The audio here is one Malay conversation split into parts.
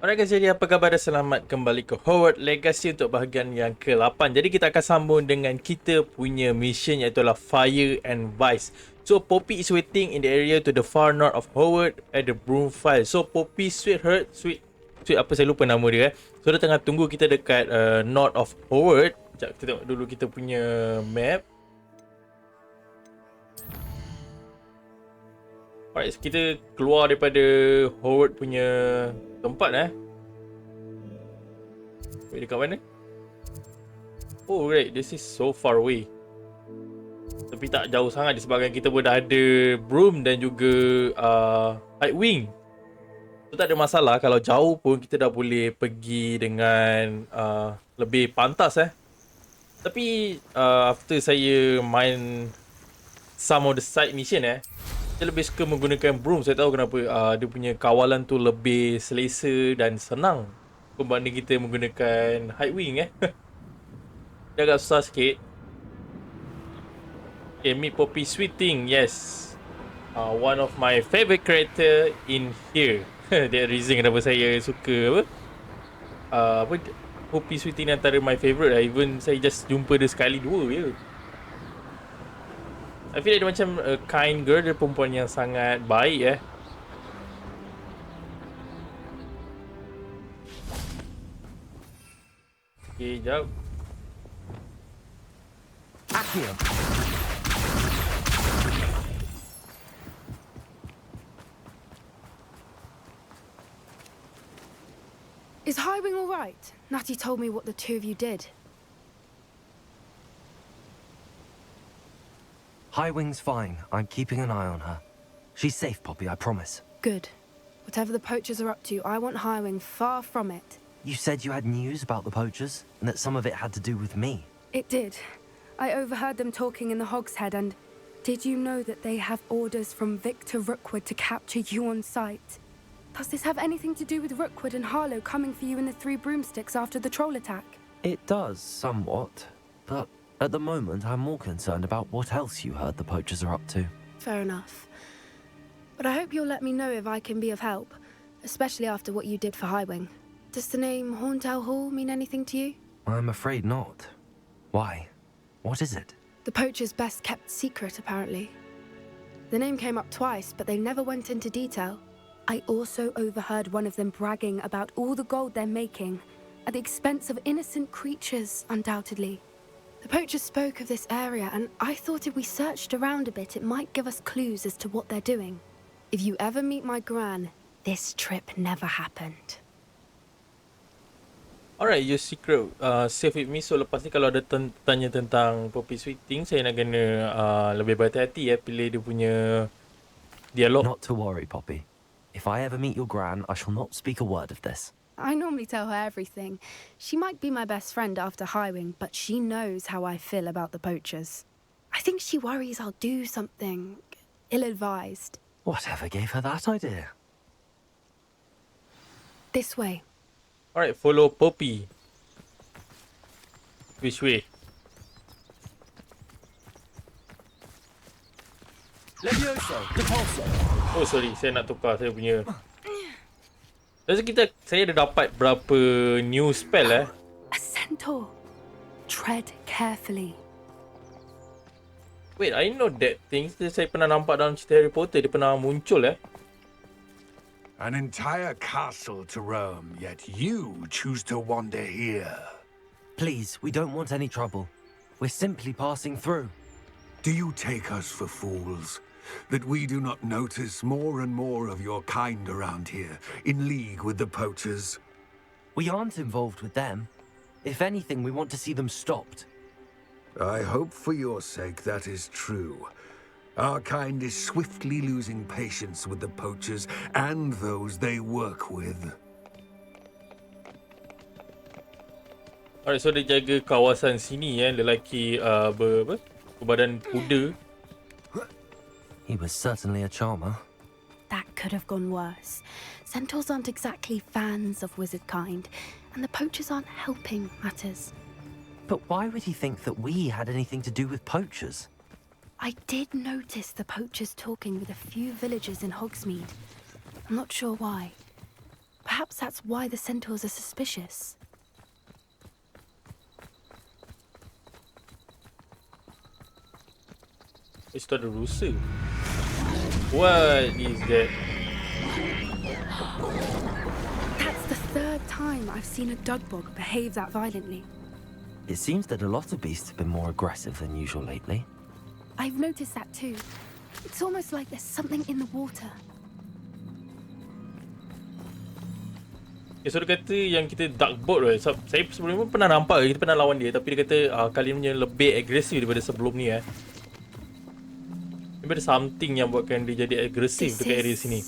Alright guys, jadi apa khabar dan selamat kembali ke Hogwarts Legacy untuk bahagian yang ke-8. Jadi kita akan sambung dengan kita punya mission iaitu Fire and Vice. So Poppy is waiting in the area to the far north of Hogwarts at the broom file. So Poppy sweet apa saya lupa nama dia So dia tengah tunggu kita dekat north of Hogwarts. Sekejap kita tengok dulu kita punya map. Alright, so kita keluar daripada Hogwarts punya tempat Wait, dekat mana? Oh right, this is so far away. Tapi tak jauh sangat disebabkan kita pun dah ada broom dan juga high wing. So tak ada masalah kalau jauh pun kita dah boleh pergi dengan lebih pantas Tapi after saya main some of the side mission saya lebih suka menggunakan broom. Saya tahu kenapa dia punya kawalan tu lebih selesa dan senang berbanding kita menggunakan high wing Dia agak susah sikit. Okay, meet Poppy Sweeting. Yes, one of my favourite character in here. That reason kenapa saya suka Poppy Sweeting ni antara my favourite Even saya just jumpa dia sekali dua je. I feel like dia macam a kind girl. Dia perempuan yang sangat baik Okay, jap. Accio. Is Highwing all right? Natty told me what the two of you did. Highwing's fine. I'm keeping an eye on her. She's safe, Poppy, I promise. Good. Whatever the poachers are up to, I want Highwing far from it. You said you had news about the poachers, and that some of it had to do with me. It did. I overheard them talking in the Hogshead, and did you know that they have orders from Victor Rookwood to capture you on sight? Does this have anything to do with Rookwood and Harlow coming for you in the Three Broomsticks after the troll attack? It does, somewhat. But at the moment, I'm more concerned about what else you heard the poachers are up to. Fair enough. But I hope you'll let me know if I can be of help, especially after what you did for Highwing. Does the name Horntail Hall mean anything to you? I'm afraid not. Why? What is it? The poacher's best kept secret, apparently. The name came up twice, but they never went into detail. I also overheard one of them bragging about all the gold they're making, at the expense of innocent creatures, undoubtedly. The poachers spoke of this area, and I thought if we searched around a bit, it might give us clues as to what they're doing. If you ever meet my gran, this trip never happened. Alright, your secret save with me. So lepas ni kalau ada tanya tentang Poppy Sweeting, saya nak kena lebih berhati-hati pilih dia punya dialog. Not to worry, Poppy. If I ever meet your gran, I shall not speak a word of this. I normally tell her everything. She might be my best friend after Highwing, but she knows how I feel about the poachers. I think she worries I'll do something ill-advised. Whatever gave her that idea? This way. Alright, follow Poppy. Which way? Levioso, Depulso. Oh sorry, saya nak tukar saya punya. Lepas tu saya dah dapat berapa new spell A centaur. Tread carefully. Wait, I know that thing. Saya pernah nampak dalam cerita Harry Potter. Dia pernah muncul An entire castle to roam, yet you choose to wander here. Please, we don't want any trouble. We're simply passing through. Do you take us for fools? That we do not notice more and more of your kind around here, in league with the poachers? We aren't involved with them. If anything, we want to see them stopped. I hope for your sake that is true. Our kind is swiftly losing patience with the poachers and those they work with. Alright, so dia jaga kawasan sini lelaki berbadan kuda. He was certainly a charmer. That could have gone worse. Centaurs aren't exactly fans of wizard kind, and the poachers aren't helping matters. But why would he think that we had anything to do with poachers? I did notice the poachers talking with a few villagers in Hogsmeade. I'm not sure why. Perhaps that's why the centaurs are suspicious. Itu ada rusa. What is that? That's the third time I've seen a dugbog behave that violently. It seems that a lot of beasts have been more aggressive than usual lately. I've noticed that too. It's almost like there's something in the water. Okay, so dia kata yang kita dark boat tu. Saya sebelum ni pun pernah nampak, kita pernah lawan dia. Tapi dia kata kali ni lebih agresif daripada sebelum ni Maybe ada something yang buatkan dia jadi agresif dekat area sini.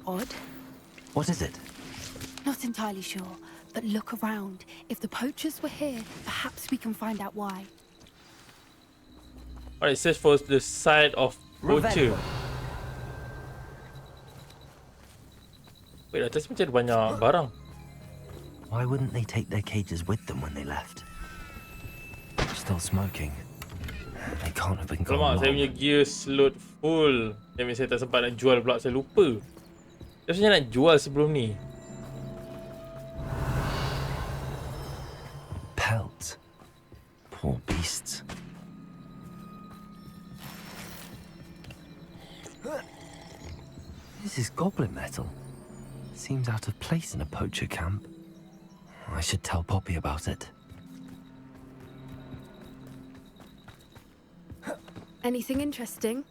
Odd. What is it? Not entirely sure, but look around. If the poachers were here, perhaps we can find out why. Alright, it says for the side of poacher. Wait, atas macam ada banyak barang. Why wouldn't they take their cages with them when they left? Still smoking. They can't have been gone Alamak, saya long. punya gear slot full. Yang saya tak sempat nak jual pula, saya lupa. Saya sebenarnya nak jual sebelum ni. Pelt. Poor beasts. This is goblin metal. Seems out of place in a poacher camp. I should tell Poppy about it. Anything interesting?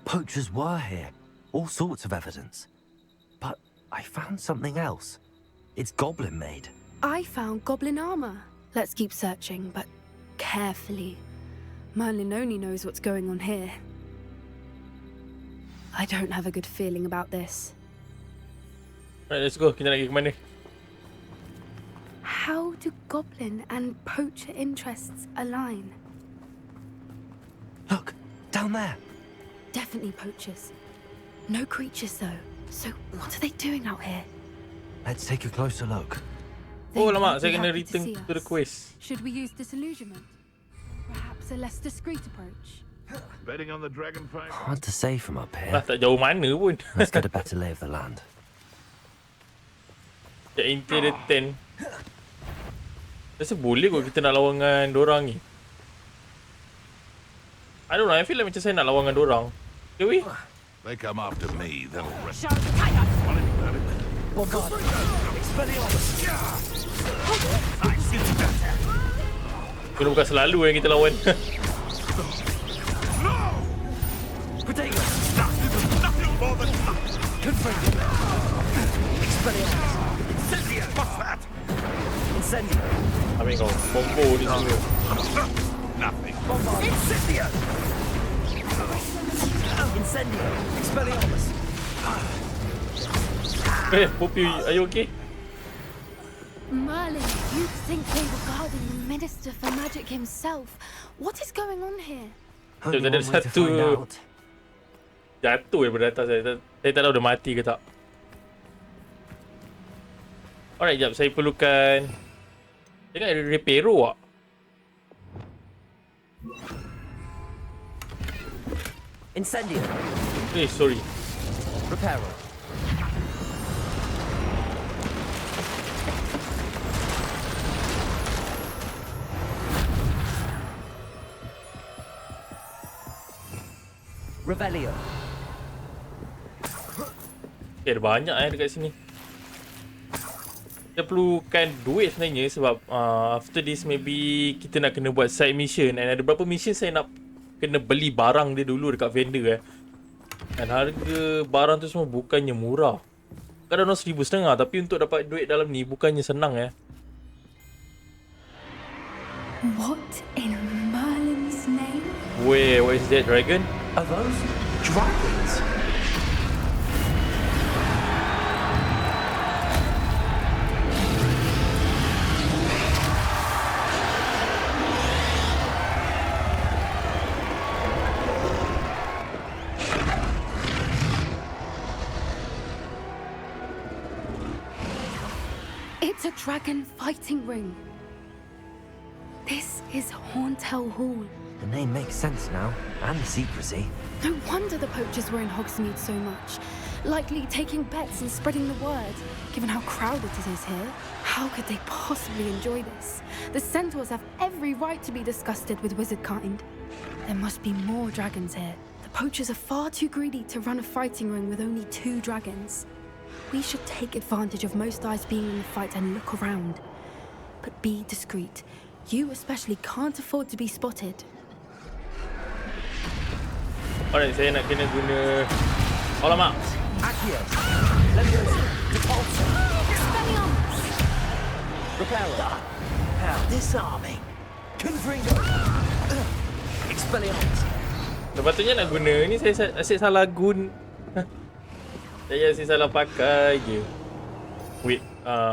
Poachers were here. All sorts of evidence. But I found something else. It's goblin made. I found goblin armor. Let's keep searching, but carefully. Merlin only knows what's going on here. I don't have a good feeling about this. Alright, let's go. Kita nak pergi ke mana? How do goblin and poacher interests align? Look, down there. Definitely poachers. No creatures though. So what are they doing out here? Let's take a closer look. They Oh, lama. won't Saya be kena happy to return see to the us. quest. Should we use disillusionment? Perhaps a less discreet approach. Betting on the dragon fight? Hard to say from up Lah, here. tak jauh mana pun. Let's get a better lay of the land. Sekejap, inti ada 10. Rasa boleh kot kita nak lawan dengan dorang ni. I don't know, I feel like macam saya nak lawan dengan dorang. Okay, we? They come after me, they'll rest. Kena bukan selalu yang kita lawan. Ambil kau, combo ni semua. Nothing. Poppy, are you okay? Merlin, you'd think they were guarding the Minister for Magic himself. What is going on here? Only There- one there's way to satu- find out. Jatuh daripada atas saya. Saya tak tahu dia mati ke tak. Alright, jap. Saya perlukan... Saya kan ada reparo tak? Incendio. Sorry. Reparo. Revelio. Okay, ada banyak dekat sini. Kita perlukan duit sebenarnya sebab after this maybe kita nak kena buat side mission. And ada beberapa mission saya nak kena beli barang dia dulu dekat vendor Dan harga barang tu semua bukannya murah. Kadang-kadang RM1,500 tapi untuk dapat duit dalam ni bukannya senang What in Merlin's name? Wait, what is that, dragon? Are those dragons? It's a dragon fighting ring. This is Hauntel Hall. The name makes sense now, and the secrecy. No wonder the poachers were in Hogsmeade so much. likely taking bets and spreading the word. Given how crowded it is here, how could they possibly enjoy this? The centaurs have every right to be disgusted with wizard kind. There must be more dragons here. The poachers are far too greedy to run a fighting ring with only 2 dragons. We should take advantage of most eyes being in the fight and look around. But be discreet. You especially can't afford to be spotted. Alright, saya nak kena guna... Alamak! Acquiesce. Leviosa. Repulsor. Expelliarmus! Repeller. Now disarming. Confringo. Expelliarmus. Sepatutnya nak guna ni, saya asyik salah gun. Saya asyik salah pakai je. Wait,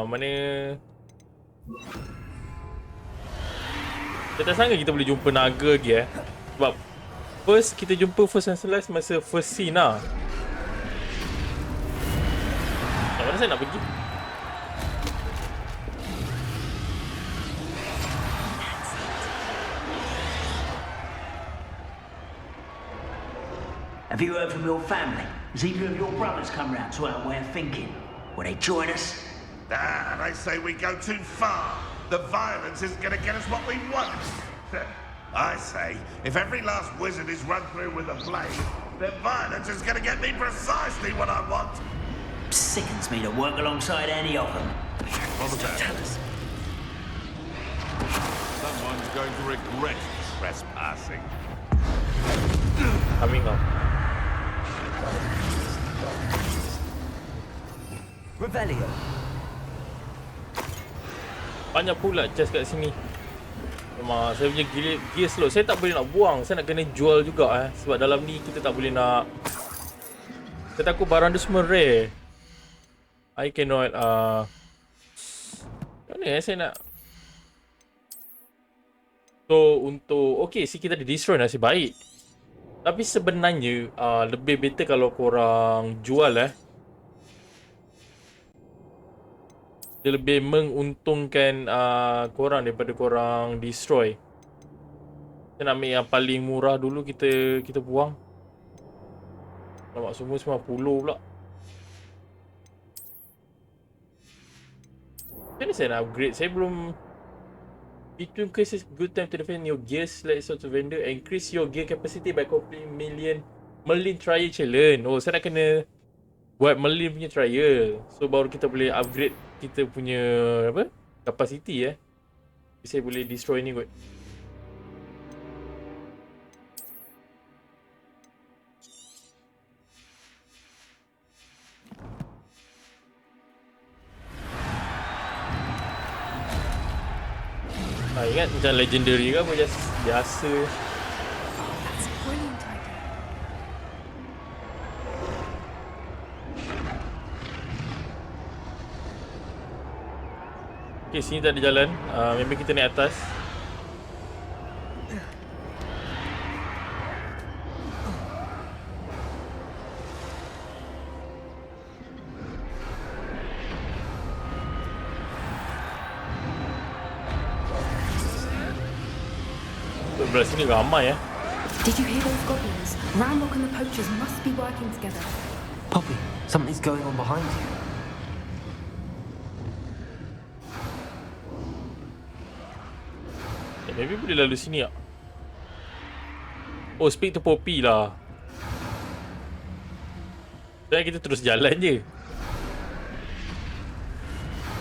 mana... Saya tak sangka kita boleh jumpa naga lagi Sebab kita jumpa first and last masa first scene lah. Kat mana saya nak pergi? Have you heard from your family? Has either of your brothers come round to our way of thinking? Will they join us? Ah, they say we go too far. The violence isn't going to get us what we want. I say, if every last wizard is run through with a blade, then violence is going to get me precisely what I want. Sickens me to work alongside any of them. What was that? Tell us. Someone's going to regret trespassing. Coming up. Revelio. Banyak pula chest kat sini. Memang saya punya gear slot saya tak boleh nak buang. Saya nak kena jual juga sebab dalam ni kita tak boleh nak. Saya takut barang dia semua rare. I cannot mana saya nak. So untuk okay si kita ada destroy nasib baik. Tapi sebenarnya lebih better kalau korang jual Dia lebih menguntungkan korang daripada korang destroy. Kita nak ambil yang paling murah dulu, kita buang. Nampak semua 50 pula. Macam mana saya nak upgrade? Saya belum... Between quests is good time to defend your gear, select sort of vendor, increase your gear capacity by completing Merlin trial challenge. Oh, saya nak kena buat Merlin punya trial. So baru kita boleh upgrade kita punya apa? Capacity Saya boleh destroy ni kot. Ingat macam legendary ke apa, just biasa. That's a brilliant idea. Okay, sini tak ada jalan. Maybe kita naik atas. Belah sini ramai Did you hear those goblins? Ranrok and the poachers must be working together. Poppy, something's going on behind you. Maybe boleh lalu sini tak? Oh, speak to Poppy lah. Dan kita terus jalan je.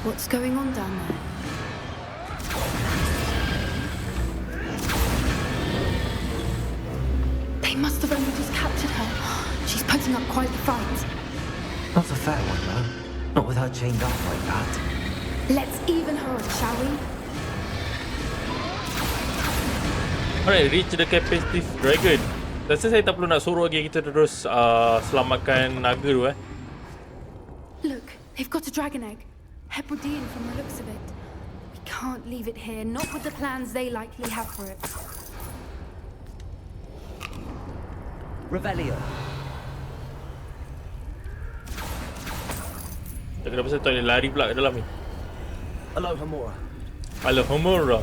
What's going on down there? They must have only just captured her. She's putting up quite the fight. Not a fair one, though. Not with her chained up like that. Let's even her up, shall we? Alright, reach the captive dragon. Rasa saya tak perlu nak suruh lagi, kita terus selamatkan naga tu Look, they've got a dragon egg. Hebridean from the looks of it. We can't leave it here, not with the plans they likely have for it. Revelio. Tak kenapa saya tak boleh lari pula kat dalam ni. Alohomora. Alohomora.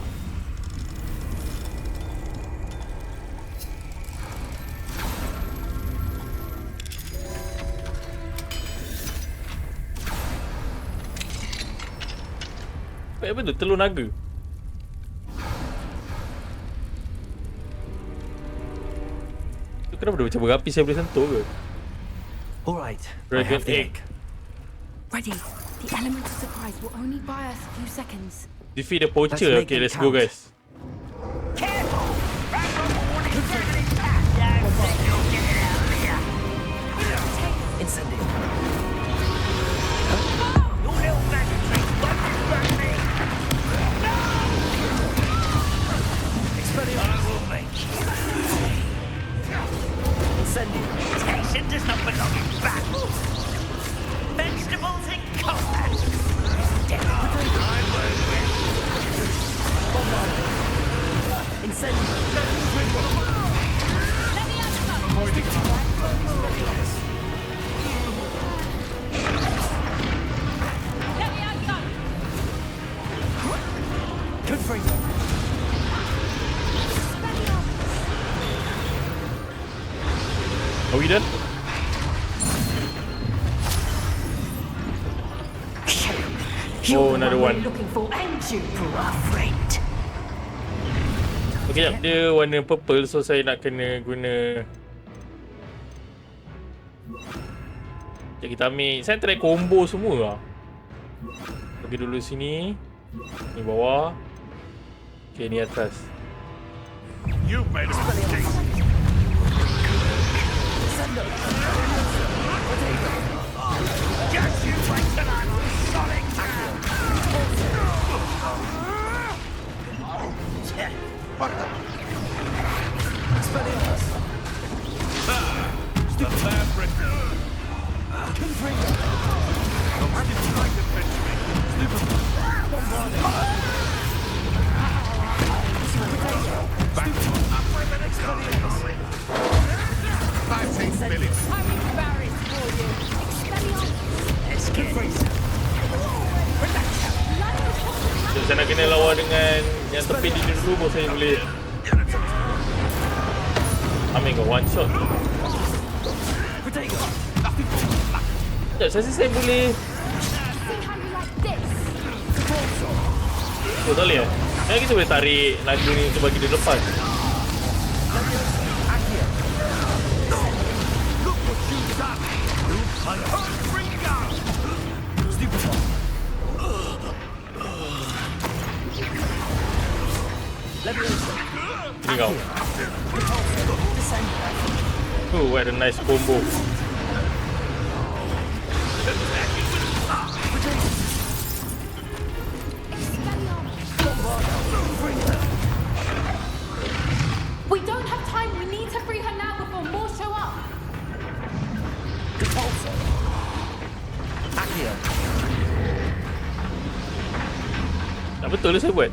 Apa tu? Telur naga. Tu kenapa dia macam berapi saya boleh sentuh ke? All right, I Dragon have the egg. egg. Ready. The element of surprise will only buy us a few seconds. Defeat the poacher. Let's make Okay, them let's go count. guys. Careful! Ranrok warning dragon impact! Don't think you'll get it out of here! Incendio. Your little magic trick won't distract me! No! I will make you. Incendio. Tension does not belong in battle. Vegetables in combat. I won't win. Incendio. Confringo. Are we done? Oh, another one. Looking for and you, poor friend. Okay, jap. Dia warna purple, so saya nak kena guna. Sekejap kita ambil. Saya try combo semua lah. Pergi dulu sini. Ni bawah. Okay, ni atas. You've made a mistake. Just you wait till I'm on solid ground. The fabric. Why did you like to fetch me? Back up with an exploding. I've seen Billy. Let's get it. So, saya nak kena lawan dengan yang tepi ni dulu baru saya boleh ambil kau one shot. Sekejap, saya rasa saya boleh. Oh, tak boleh eh? Kan kita boleh tarik naga ni untuk bagi dia lepas. Ini kau. Oh, what a nice combo. We don't have time. We need to free her now before more show up. Tak betul lah saya buat.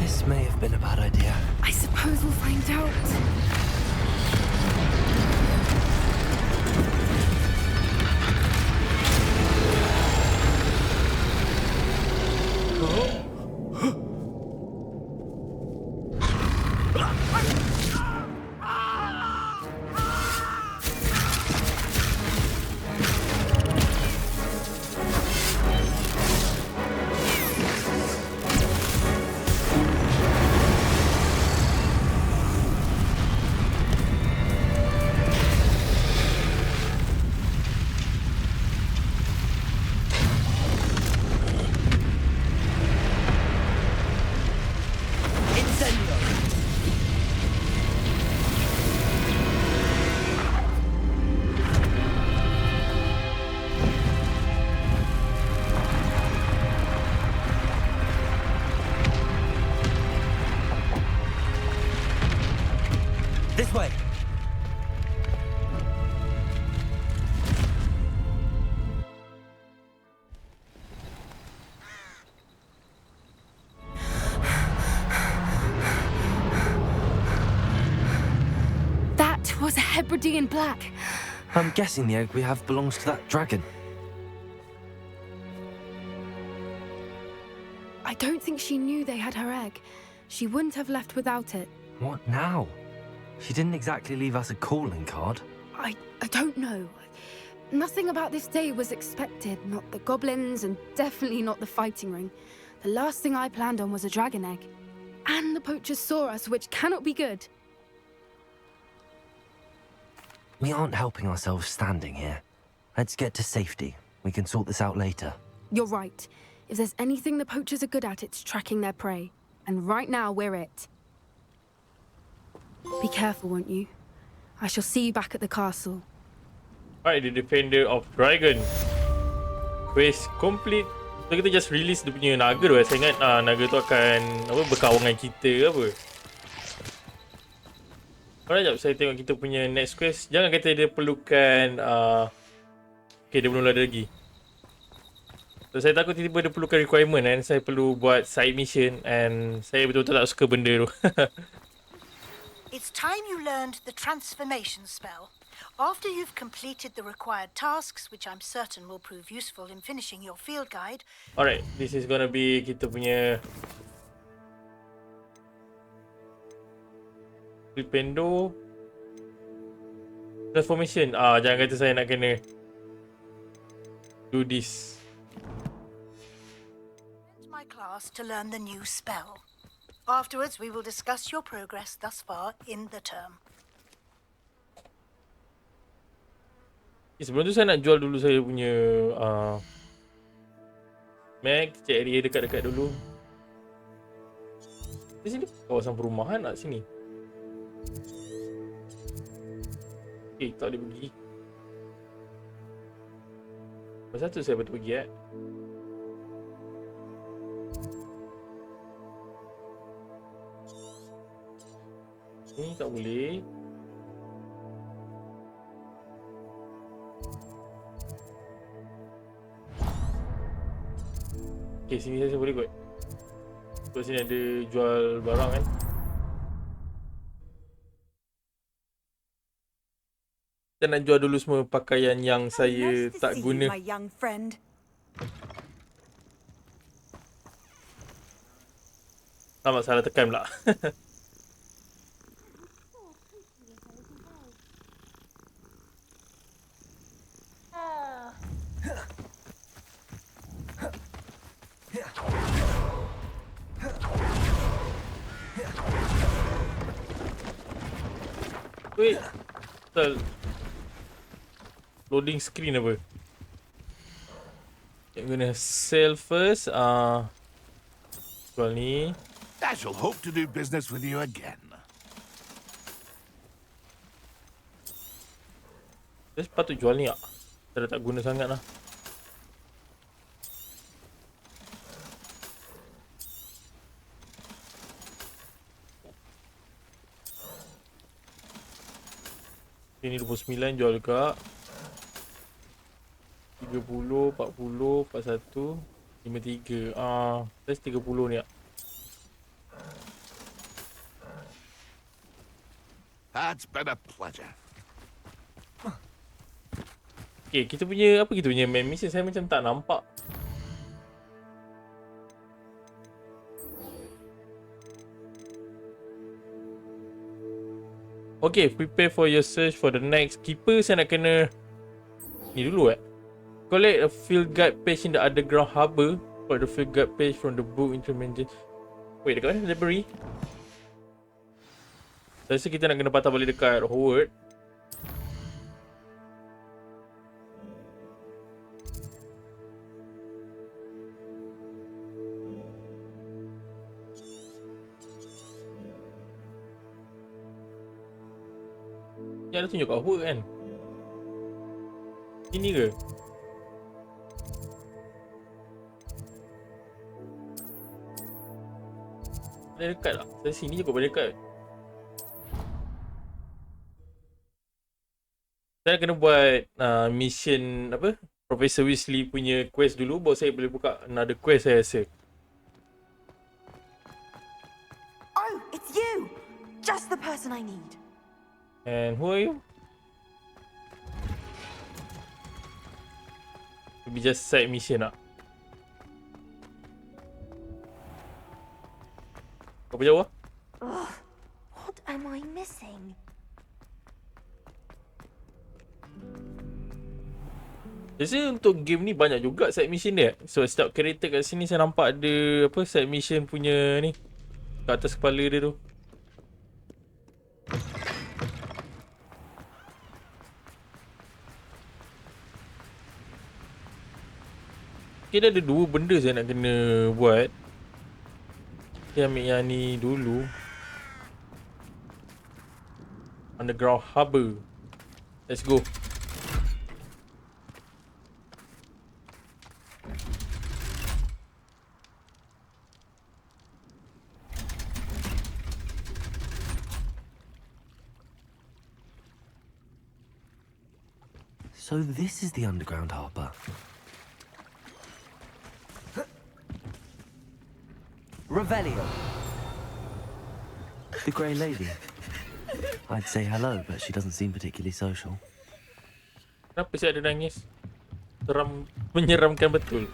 This may have been a bad idea. I suppose we'll find out. This way. That was a Hebridean black. I'm guessing the egg we have belongs to that dragon. I don't think she knew they had her egg. She wouldn't have left without it. What now? She didn't exactly leave us a calling card. I don't know. Nothing about this day was expected. Not the goblins, and definitely not the fighting ring. The last thing I planned on was a dragon egg. And the poachers saw us, which cannot be good. We aren't helping ourselves standing here. Let's get to safety. We can sort this out later. You're right. If there's anything the poachers are good at, it's tracking their prey. And right now, we're it. Be careful, won't you? I shall see you back at the castle. Alright, the Defender of Dragon. Quest complete. So kita just release dia punya naga tu. Saya ingat naga tu akan apa, berkawan dengan kita ke apa. Alright, jap saya tengok kita punya next quest. Jangan kata dia perlukan okay, dia belum ada lagi. So saya takut tiba-tiba dia perlukan requirement and saya perlu buat side mission and saya betul-betul tak suka benda tu. It's time you learned the transformation spell. After you've completed the required tasks, which I'm certain will prove useful in finishing your field guide. Alright, this is gonna be kita punya Flipendo transformation. Jangan kata saya nak kena do this. My class to learn the new spell. Afterwards, we will discuss your progress thus far in the term. Sebelum tu saya nak jual dulu saya punya Mac, cek area dekat-dekat dulu. Di sini kawasan perumahan nak sini. Okay, tak boleh pergi. Masa tu saya betul pergi Ni tak boleh. Okay, sini saya boleh kot. Sebab sini ada jual barang kan. Kita nak jual dulu semua pakaian yang saya tak guna. Selamat, salah tekan pula. Wait, loading screen apa? I'm gonna sell first. Jual ni. I shall hope to do business with you again. Saya patut jual ni tak? Saya dah tak guna sangat lah. Ini 29 jual juga. 30, 40, 41, 53. That's 30 ni. That's been a pleasure. Okay, kita punya apa kita punya main mission saya macam tak nampak. Okay, prepare for your search for the next keeper. Saya nak kena ni dulu collect a field guide page in the underground harbour. Collect the field guide page from the book intermediate. Wait, dekat mana? Library? Saya rasa kita nak kena patah balik dekat Hogwarts. Yang ada tunjuk kat Hogwarts kan? Ini ke? Ada dekat tak? Saya sini je kot paling dekat. Saya kena buat mission apa? Professor Weasley punya quest dulu baru saya boleh buka another quest saya rasa. Oh, it's you! Just the person I need. And who are you? Maybe just side mission lah. Berapa jauh lah? Ugh, what am I missing? Biasanya untuk game ni banyak juga side mission dia. So setiap kereta kat sini saya nampak ada apa side mission punya ni kat atas kepala dia tu. Kira ada dua benda saya nak kena buat. Saya ambil yang ni dulu. Underground Harbour. Let's go. So this is the underground harbour. Revelio. The grey lady. I'd say hello, but she doesn't seem particularly social. Kenapa saya ada nangis? Menyeramkan betul.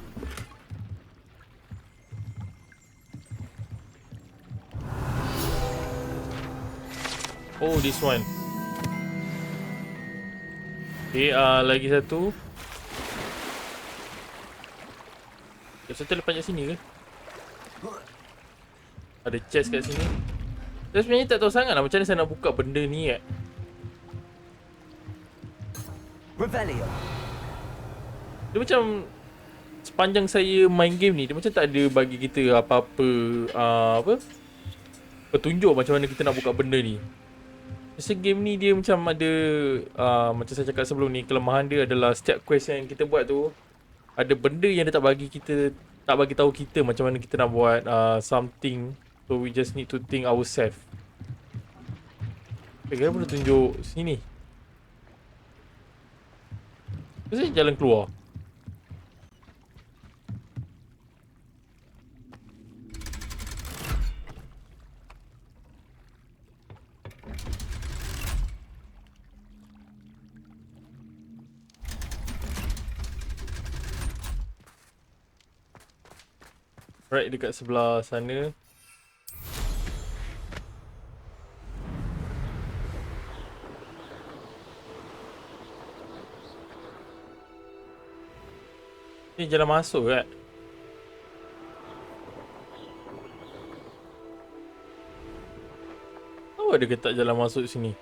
Oh, this one. Okay, lagi satu. Satu lepas kat sini ke? Ada chest kat sini. Saya sebenarnya tak tahu sangat lah macam mana saya nak buka benda ni kan. Revelio. Dia macam sepanjang saya main game ni, dia macam tak ada bagi kita apa-apa petunjuk macam mana kita nak buka benda ni. Rasa game ni dia macam ada macam saya cakap sebelum ni, kelemahan dia adalah setiap quest yang kita buat tu ada benda yang dia tak bagi tahu kita macam mana kita nak buat something. So we just need to think ourselves. Kenapa boleh tunjuk sini? Mesti jalan keluar. Right dekat sebelah sana. Ni jalan masuk kan? Tahu ada ke tak jalan masuk sini?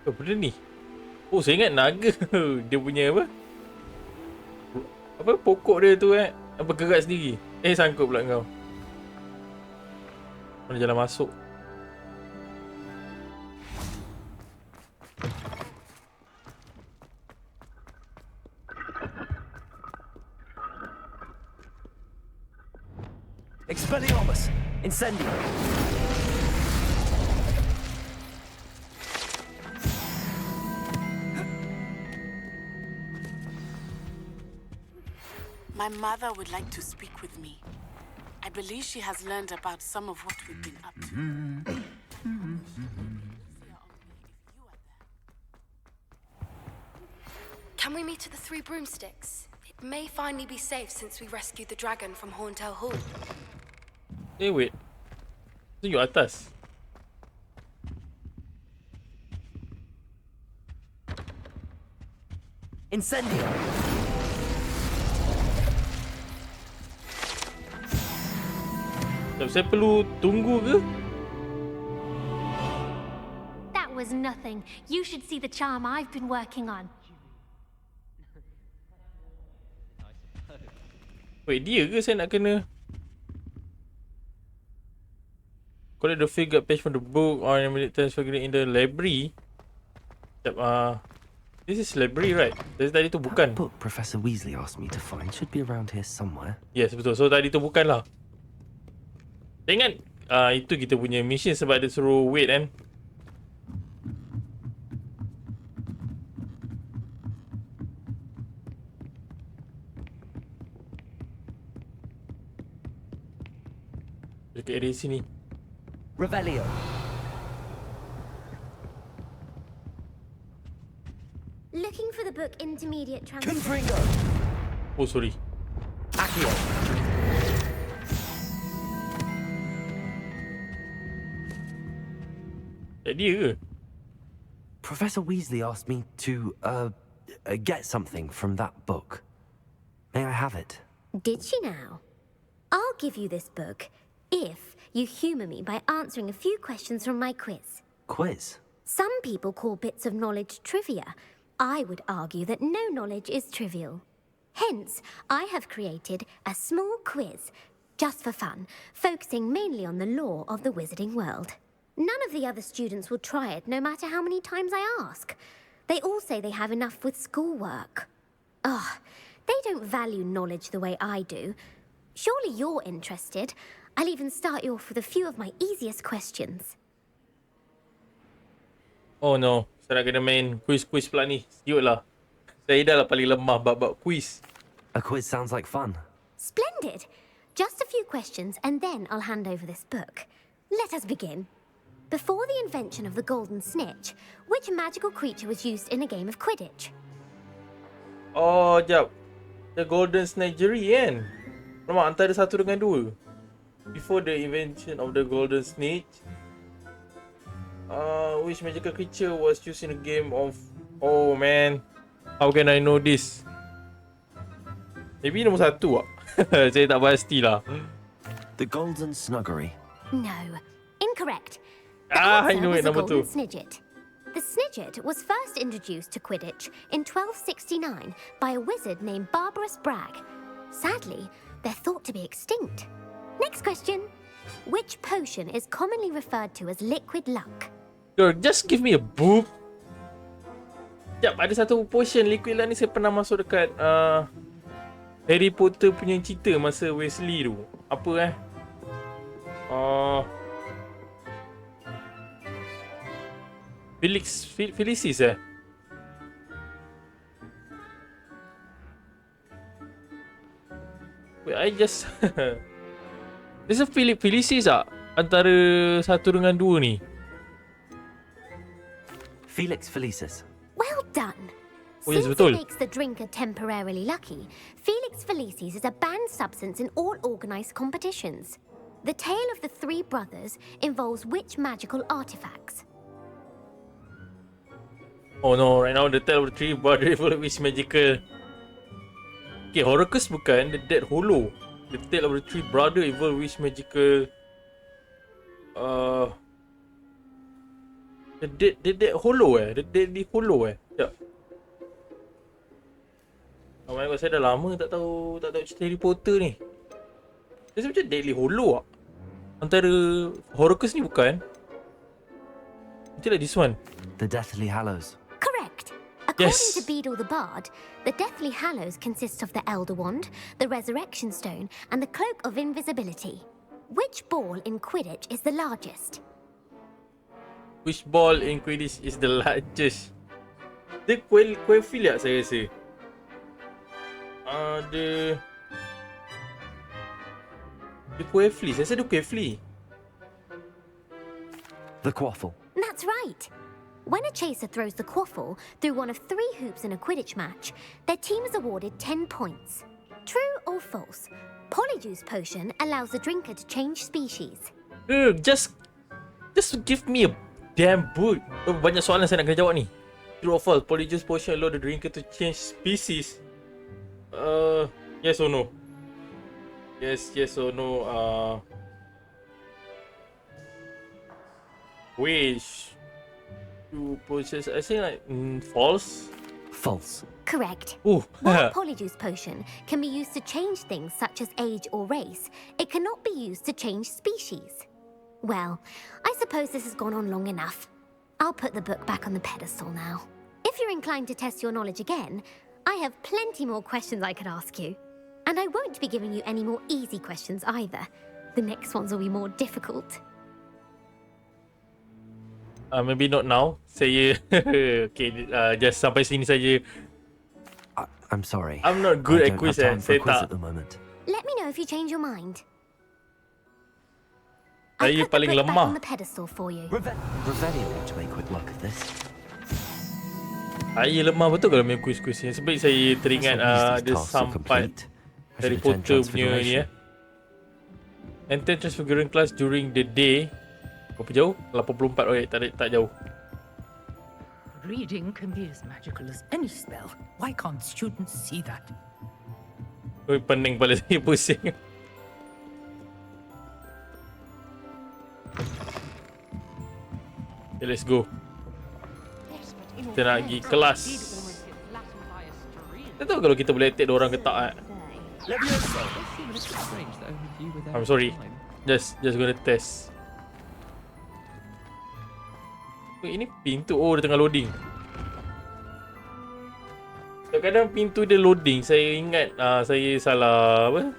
Apa benda ni? Oh, saya ingat naga. Dia punya apa? Apa pokok dia tu apa gerak sendiri. Sangkut pula kau. Mana jalan masuk? Expelliarmus! Incendio! My mother would like to speak with me. I believe she has learned about some of what we've been up to. Can we meet at the Three Broomsticks? It may finally be safe since we rescued the dragon from Horntail Hall. Wait. Tunjuk atas. Incendio! Saya perlu tunggu ke? That was nothing. You should see the charm I've been working on. Wait, dia ke saya nak kena? Collect the figured page from the book or transfer in the library. This is library, right? Dari tadi tu bukan. Book Professor Weasley asked me to find should be around here somewhere. Yes, betul. So tadi tu bukan lah. Ingat itu kita punya mission sebab dia suruh wait kan. Dekat area sini. Revelio. Looking for the book Intermediate Translation. Confringo! Oh, sorry. Accio! Dia ke? Professor Weasley asked me to, get something from that book. May I have it? Did she now? I'll give you this book if you humour me by answering a few questions from my quiz. Quiz? Some people call bits of knowledge trivia. I would argue that no knowledge is trivial. Hence, I have created a small quiz, just for fun, focusing mainly on the lore of the wizarding world. None of the other students will try it, no matter how many times I ask. They all say they have enough with schoolwork. Ugh, they don't value knowledge the way I do. Surely you're interested. I'll even start you off with a few of my easiest questions. Oh no, saya nak kena main quiz-quiz pula ni. Siut lah. Saya dah lah paling lemah bab-bab quiz. A quiz sounds like fun. Splendid! Just a few questions and then I'll hand over this book. Let us begin. Before the invention of the golden snitch, which magical creature was used in a game of Quidditch? Oh, jap. The golden snitchery kan? Alamak, antara 1 dengan 2. Before the invention of the golden snitch, which magical creature was used in a game of... Oh man, how can I know this? Maybe nombor 1 tak? Saya tak pasti lah. The Golden Snuggery. No, incorrect. The I answer know was it, the number 2. golden snidget. The snidget was first introduced to Quidditch in 1269 by a wizard named Barbarous Bragg. Sadly, they're thought to be extinct. Next question. Which potion is commonly referred to as liquid luck? Girl, just give me a book. Sekejap, ada satu potion liquid luck ni saya pernah masuk dekat Harry Potter punya cerita masa Weasley tu. Apa Felicis Wait, I just There's a Felicis tak? Antara 1 dengan 2 ni. Felix Felicis. Well done. Oh, yes, Since betul. it makes the drinker temporarily lucky, Felix Felicis is a banned substance in all organised competitions. The tale of the 3 brothers involves which magical artifacts? Oh no, right now the tale of the 3 brothers which magical. Okay, Horcrux bukan, the Dead Hollow. The tale of the 3 brothers involve which magical the Dead Hollow The Deadly Hollow Sekejap. Oh my god, saya dah lama tak tahu cerita Harry Potter ni. Dia macam Deadly Hollow tak? Antara Horcrux ni bukan? Macam like this one. The Deathly Hallows. Correct. According Yes. to Beedle the Bard, the Deathly Hallows consists of the Elder Wand, the Resurrection Stone, and the Cloak of Invisibility. Which ball in Quidditch is the largest? Which ball in Quidditch is the largest? Dia Quaffle tak saya rasa? Dia Quaffle. Saya rasa dia Quaffle. The Quaffle. That's right. When a chaser throws the quaffle through one of 3 hoops in a Quidditch match, their team is awarded 10 points. True or false? Polyjuice potion allows the drinker to change species. Just give me a damn book. Banyak soalan saya nak kena jawab ni. True or false? Polyjuice potion allow the drinker to change species. Yes or no? Yes or no? Which two potions? I say like false. False. Correct. Ooh. While Polyjuice potion can be used to change things such as age or race, it cannot be used to change species. Well, I suppose this has gone on long enough. I'll put the book back on the pedestal now. If you're inclined to test your knowledge again, I have plenty more questions I could ask you. And I won't be giving you any more easy questions either. The next ones will be more difficult. Maybe not now. Saya okay, just sampai sini saja. I'm sorry. I'm not good I at don't quiz. have time for a Saya quiz tak. at the moment. Let me know if you change your mind. Saya I put the paling book back lemah. on the pedestal for you. Revelio want to make quick work of this. Saya lemah betul kalau main kuis-kuis ni. Sebab saya teringat ada sampai Harry Potter punya ni Enter transfiguring class during the day. Berapa jauh? 84. Okay, tak jauh. Reading can be as magical as any spell. Why can't students see that? Oi, pening kepala saya, pusing. Okay, let's go. Kita nak pergi kelas. Tak tahu kalau kita boleh attack diorang ke tak. I'm sorry. Just gonna test. Ini pintu. Oh, dia tengah loading. Kadang-kadang pintu dia loading. Saya ingat saya salah apa?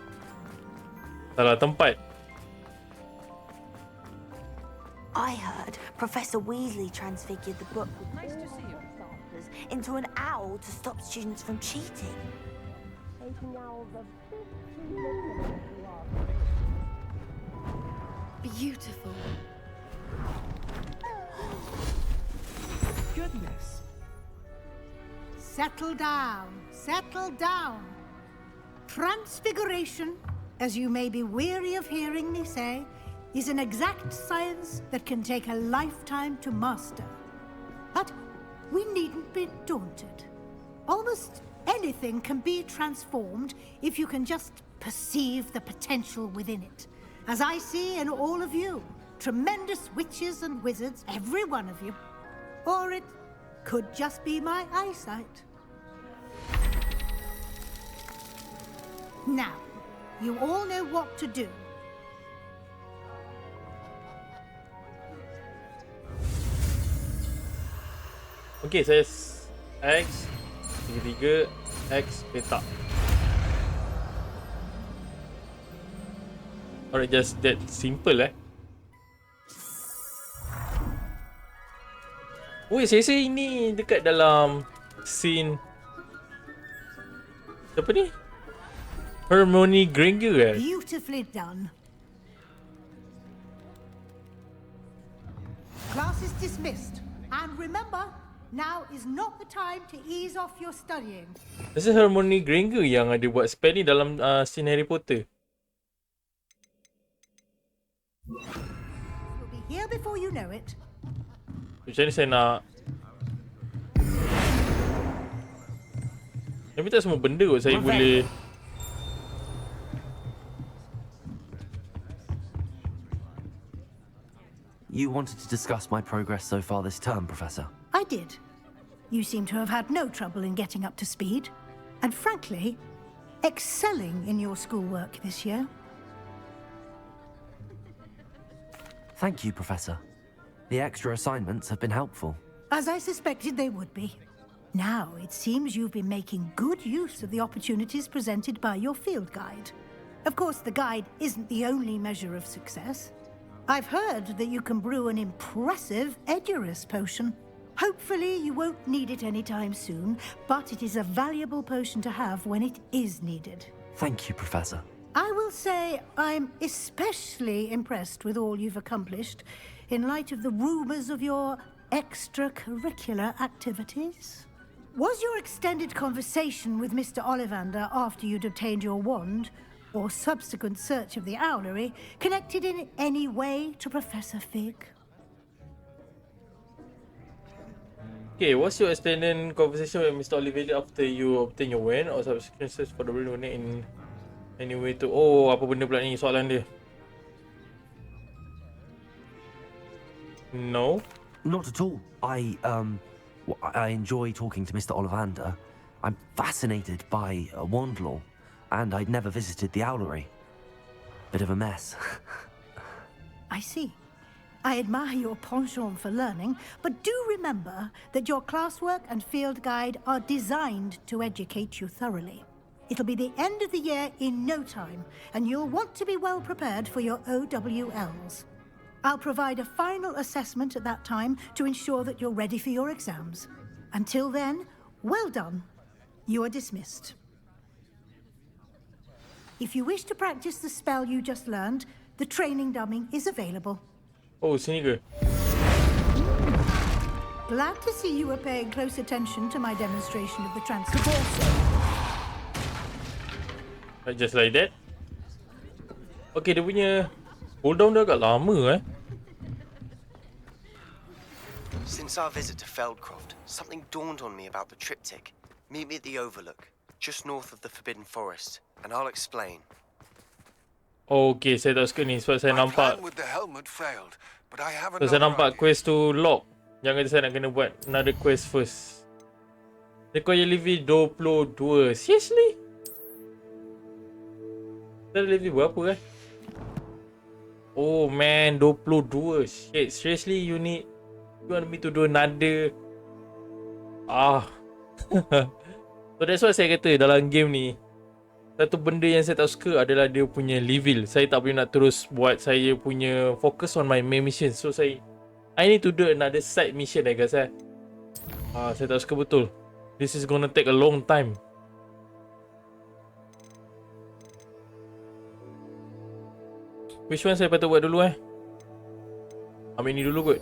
Salah tempat. I heard Professor Weasley transfigured the book with all the samples into an owl to stop students from cheating. Taking owls are Beautiful. Goodness. Settle down. Settle down. Transfiguration, as you may be weary of hearing me say, is an exact science that can take a lifetime to master. But we needn't be daunted. Almost anything can be transformed if you can just perceive the potential within it. As I see in all of you, tremendous witches and wizards, every one of you. Or it could just be my eyesight. Now, you all know what to do. Okay, saya X, 33, X, peta. Alright, just that simple Woi, saya ini dekat dalam scene apa ni? Hermione Granger Beautifully done. Class is dismissed. And remember, now is not the time to ease off your studying. Rasa Hermione Granger yang ada buat spell ni dalam scene Harry Potter. We'll be here before you know it. Macam ni saya nak tapi tak semua benda kot saya boleh. You wanted to discuss my progress so far this term, Professor? I did. You seem to have had no trouble in getting up to speed. And frankly, excelling in your schoolwork this year. Thank you, Professor. The extra assignments have been helpful. As I suspected they would be. Now, it seems you've been making good use of the opportunities presented by your field guide. Of course, the guide isn't the only measure of success. I've heard that you can brew an impressive Edurus potion. Hopefully, you won't need it anytime soon, but it is a valuable potion to have when it is needed. Thank you, Professor. I will say I'm especially impressed with all you've accomplished in light of the rumors of your extracurricular activities. Was your extended conversation with Mr. Ollivander after you'd obtained your wand, or subsequent search of the owlery, connected in any way to Professor Fig? Okay, what's your extended conversation with Mr. Ollivander after you obtain your wand or subsequent search for the wand in any way to... Oh, apa benda pula ni soalan dia? No. Not at all. I enjoy talking to Mr. Ollivander. I'm fascinated by wand law, and I'd never visited the owlery. Bit of a mess. I see. I admire your penchant for learning, but do remember that your classwork and field guide are designed to educate you thoroughly. It'll be the end of the year in no time, and you'll want to be well prepared for your OWLs. I'll provide a final assessment at that time to ensure that you're ready for your exams. Until then, well done. You are dismissed. If you wish to practice the spell you just learned, the training dummy is available. Oh, sini ke? Glad to see you were paying close attention to my demonstration of the transfer. Just like that. Okay, dia punya cooldown dia agak lama Since our visit to Feldcroft, something dawned on me about the triptych. Meet me at the Overlook, just north of the Forbidden Forest, and I'll explain. Okay, saya tak suka ni sebab saya nampak saya nampak quest tu lock. Jangan saya nak kena buat another quest first. Require level 22. Seriously? Saya level berapa Oh man, 22. Shit, seriously you want me to do another So that's why saya kata dalam game ni satu benda yang saya tak suka adalah dia punya level. Saya tak boleh nak terus buat saya punya focus on my main mission. So I need to do another side mission guys saya tak suka betul. This is gonna take a long time. Which one saya patut buat dulu ambil ni dulu kot.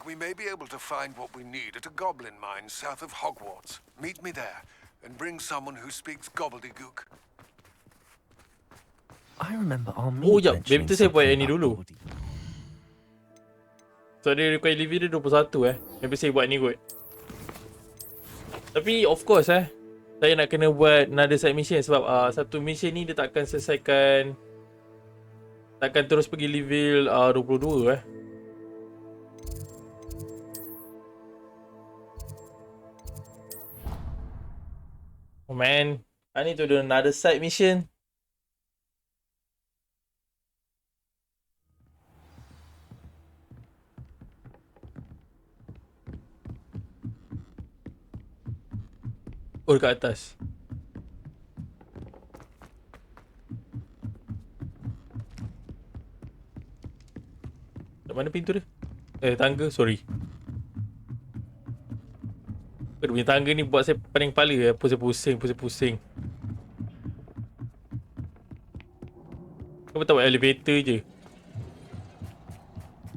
We may be able to find what we need at a goblin mine south of Hogwarts. Meet me there and bring someone who speaks gobbledygook. I remember our Oh jap, betul saya buat yang ni dulu. So dia require level dia 21 Maybe saya buat ni kot. Tapi of course saya nak kena buat another side mission sebab satu mission ni dia takkan selesaikan, takkan terus pergi level 22 Oh man, I need to do another side mission. Oh, dekat atas. Kat mana pintu dia? Tangga, sorry. Dia punya tangga ni buat saya pening kepala pusing-pusing. Kau tak buat elevator je.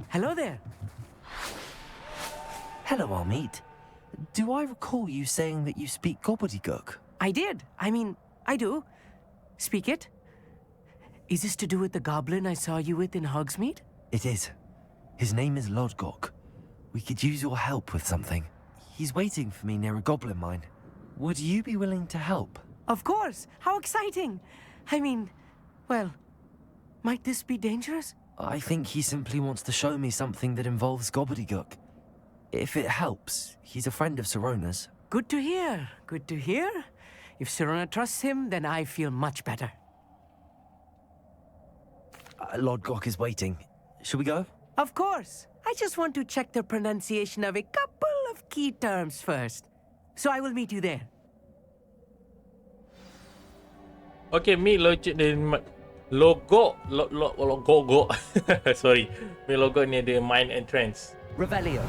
Hello there. Hello, Armid. Do I recall you saying that you speak gobbledygook? I did. I mean, I do. Speak it. Is this to do with the goblin I saw you with in Hogsmeade? It is. His name is Lodgok. We could use your help with something. He's waiting for me near a goblin mine. Would you be willing to help? Of course. How exciting. I mean, well, might this be dangerous? I think he simply wants to show me something that involves gobbledygook. If it helps, he's a friend of Sirona's. Good to hear. Good to hear. If Sirona trusts him, then I feel much better. Lodgok is waiting. Shall we go? Of course. I just want to check the pronunciation of a couple of key terms first. So I will meet you there. Okay, meet logo. Sorry. Meet logo near the mine entrance. Revelio.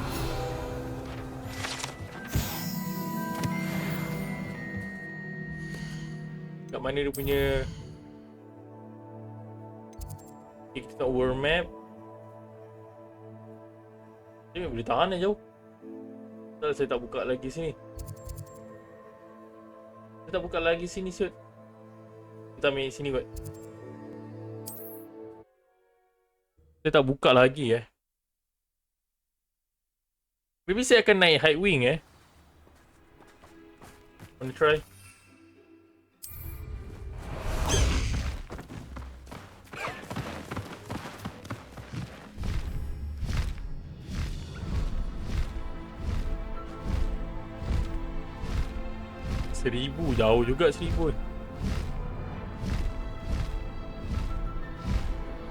Kat mana dia punya kita world map. Dia boleh tahan jauh. Tak, saya tak buka lagi sini. Saya tak buka lagi sini, Sud. Kita ambil sini kot. Saya tak buka lagi Maybe saya akan naik high wing Wanna try? Seribu, jauh juga 1000.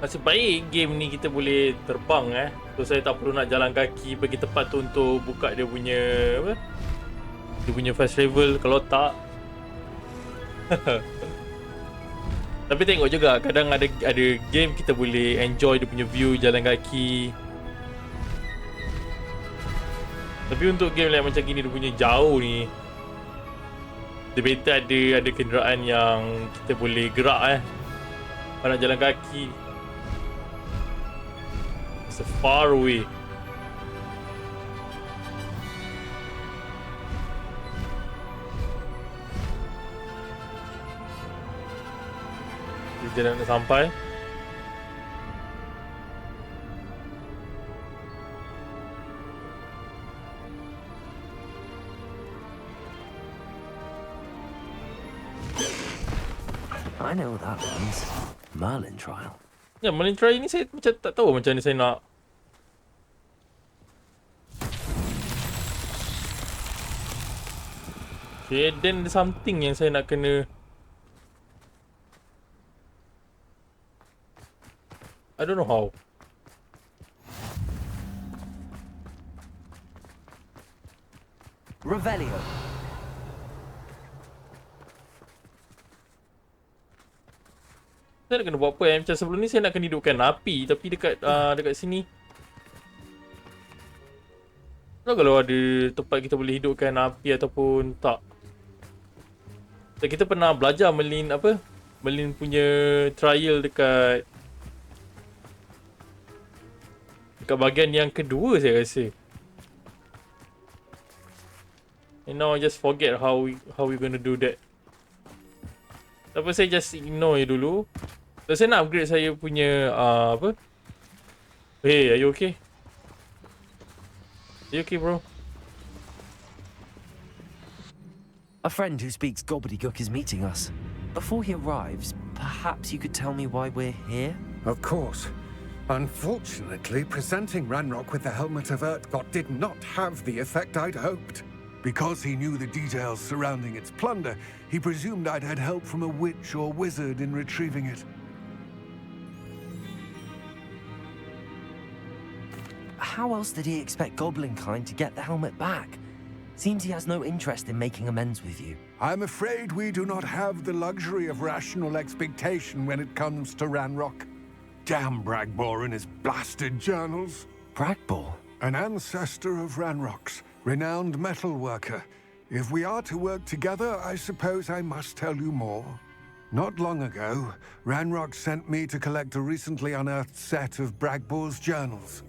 Nasib baik game ni kita boleh terbang So saya tak perlu nak jalan kaki pergi tempat tu untuk buka dia punya apa? Dia punya fast travel. Kalau tak tapi tengok juga kadang ada game kita boleh enjoy dia punya view jalan kaki. Tapi untuk game like macam gini dia punya jauh ni, dia better ada kenderaan yang kita boleh gerak Kalau nak jalan kaki. So far away. Kita nak sampai. I know what that means. Merlin trial. Ya, Merlin trial ni saya macam tak tahu macam mana saya nak. Okay, then there's something yang saya nak kena. I don't know how. Revelio. Saya nak kena buat apa macam sebelum ni saya nak kena hidupkan api tapi dekat dekat sini. Tak tahu kalau ada tempat kita boleh hidupkan api ataupun tak. Dan kita pernah belajar Merlin apa? Merlin punya trial dekat bahagian yang kedua saya rasa. And now I just forget how we gonna do that. Tapi saya just ignore je dulu. So saya nak upgrade saya punya apa? Hey, are you okay? Are you okay, bro? A friend who speaks gobbledygook is meeting us. Before he arrives, perhaps you could tell me why we're here? Of course. Unfortunately, presenting Ranrok with the Helmet of Urtkot did not have the effect I'd hoped. Because he knew the details surrounding its plunder, he presumed I'd had help from a witch or wizard in retrieving it. How else did he expect Goblinkind to get the helmet back? Seems he has no interest in making amends with you. I'm afraid we do not have the luxury of rational expectation when it comes to Ranrok. Damn Bragbor and his blasted journals. Bragbor? An ancestor of Ranrok's, renowned metal worker. If we are to work together, I suppose I must tell you more. Not long ago, Ranrok sent me to collect a recently unearthed set of Bragbor's journals.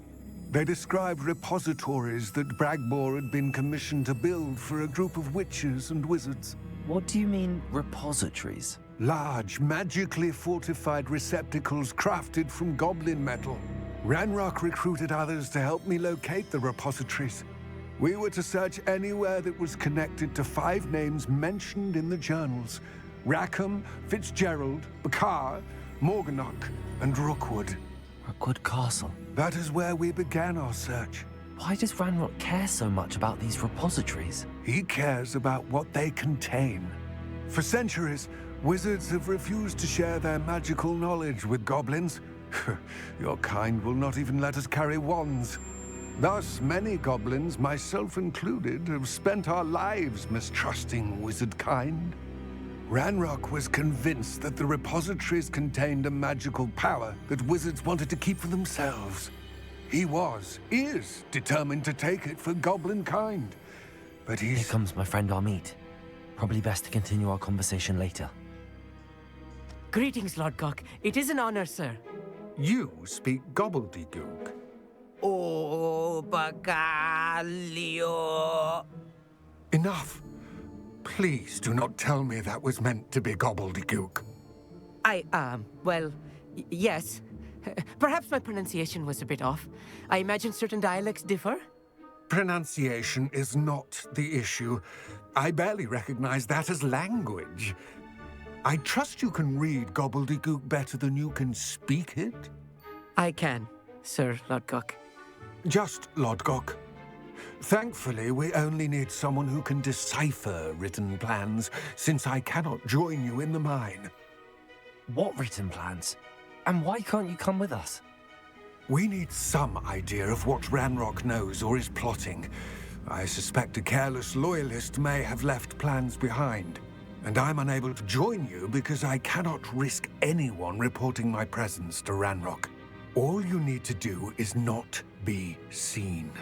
They described repositories that Bragbor had been commissioned to build for a group of witches and wizards. What do you mean, repositories? Large, magically fortified receptacles crafted from goblin metal. Ranrok recruited others to help me locate the repositories. We were to search anywhere that was connected to 5 names mentioned in the journals. Rackham, Fitzgerald, Bakar, Morganach, and Rookwood. Rookwood Castle? That is where we began our search. Why does Ranrok care so much about these repositories? He cares about what they contain. For centuries, wizards have refused to share their magical knowledge with goblins. Your kind will not even let us carry wands. Thus, many goblins, myself included, have spent our lives mistrusting wizard kind. Ranrok was convinced that the repositories contained a magical power that wizards wanted to keep for themselves. He is determined to take it for goblin kind. But Here comes my friend Amit. Probably best to continue our conversation later. Greetings, Lord Cock. It is an honor, sir. You speak gobbledygook. Oh, Bagalio. Enough. Please do not tell me that was meant to be gobbledygook. Well, yes. Perhaps my pronunciation was a bit off. I imagine certain dialects differ. Pronunciation is not the issue. I barely recognize that as language. I trust you can read gobbledygook better than you can speak it? I can, Sir Lodgok. Just Lodgok. Thankfully, we only need someone who can decipher written plans, since I cannot join you in the mine. What written plans? And why can't you come with us? We need some idea of what Ranrok knows or is plotting. I suspect a careless loyalist may have left plans behind. And I'm unable to join you because I cannot risk anyone reporting my presence to Ranrok. All you need to do is not be seen,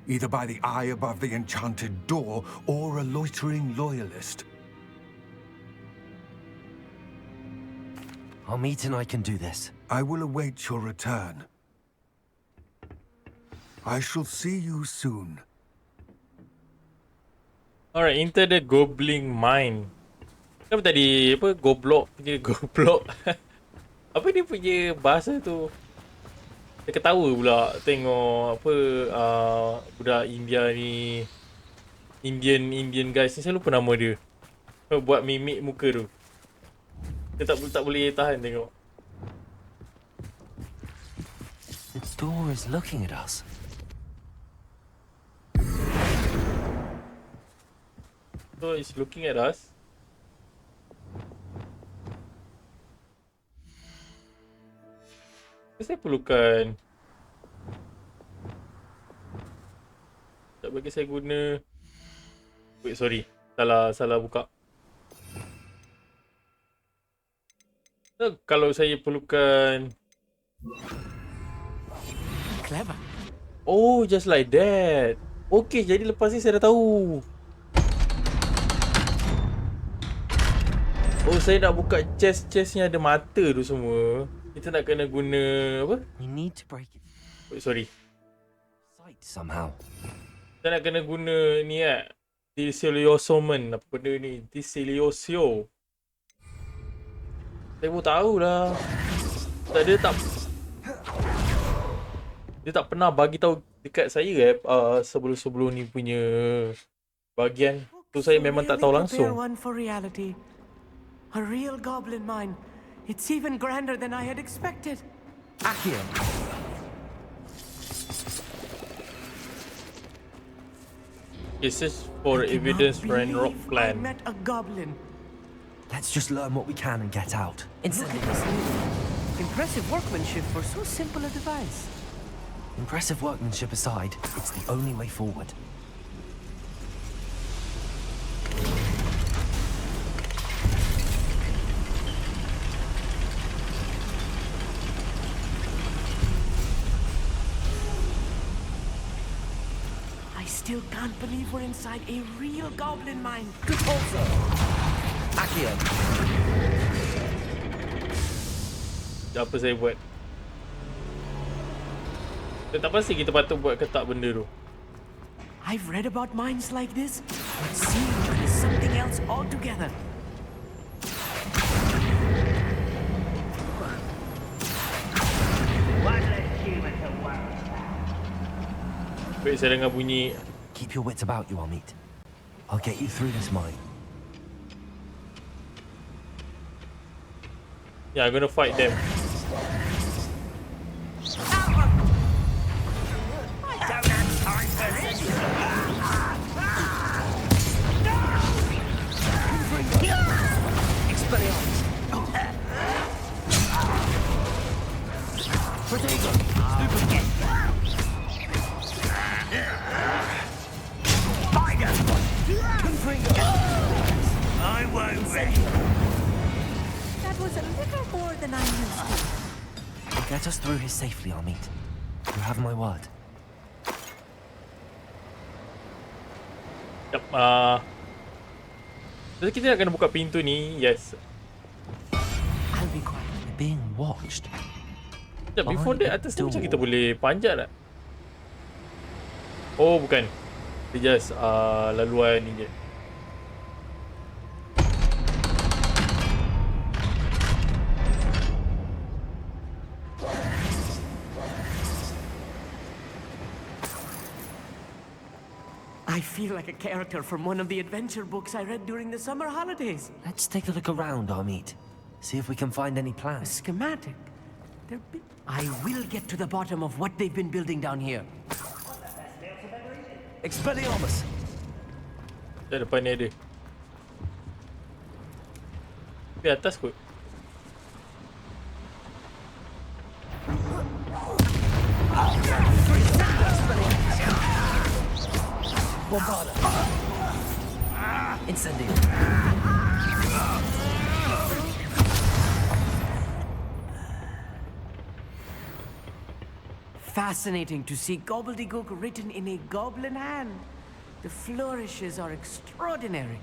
either by the eye above the enchanted door or a loitering loyalist. Amit and I can do this. I will await your return. I shall see you soon. Alright, enter the goblin mine. Apa tadi? Apa? Goblok. Punya goblok. Apa dia punya bahasa tu? Dia ketawa pula tengok apa budak India ni, Indian guys ni, saya lupa nama dia. Buat mimik muka tu. Dia tak boleh tahan tengok. The door is looking at us. So it's looking at us. Saya perlukan. Tak bagi saya guna. Wait, sorry. Salah buka. Kalau saya perlukan. Clever. Oh, just like that. Okay, jadi lepas ni saya dah tahu. Oh, saya nak buka chest yang ada mata tu semua. Kita nak kena guna apa? We need to break it. Wait, sorry. Sight somehow. Kita nak kena guna ni Disiliosomen. Apa benda ni? Disiliosio. Saya pun tahulah. Dia tak pernah bagi tahu dekat saya sebelum ni punya bahagian. Tu saya memang tak tahu langsung. A real goblin mine. It's even grander than I had expected. Hanya. This is for evidence Ranrok clan. I met a goblin. Let's just learn what we can and get out. Impressive workmanship for so simple a device. Impressive workmanship aside, it's the only way forward. I still can't believe we're inside a real goblin mine. Hanya. Apa saya buat? Saya tak pasti kita patut buat ke tak benda tu. I've read about mines like this, but seeing one is something else altogether. Baik, saya dengar bunyi. Keep your wits about you, Amit. I'll get you through this mine. Yeah, I'm gonna fight them. I don't have time for this. Expelliarmus. Protego. Stupid. Spider. I won't wait. That was a little more than I used to. Get us through here safely, Amit. You have my word. Yep, jadi kita nak kena buka pintu ni. Yes. I'll be quiet. We're being watched. Sekejap, before that atas tu macam kita boleh panjat tak? Oh, bukan. Dia just laluan ni je. I feel like a character from one of the adventure books I read during the summer holidays. Let's take a look around, Amit. See if we can find any A plans. schematic. I will get to the bottom of what they've been building down here. Expelliarmus! Dah depan ni ada. Di atas kot. Bombarda! Incendio! Fascinating to see gobbledygook written in a goblin hand. The flourishes are extraordinary.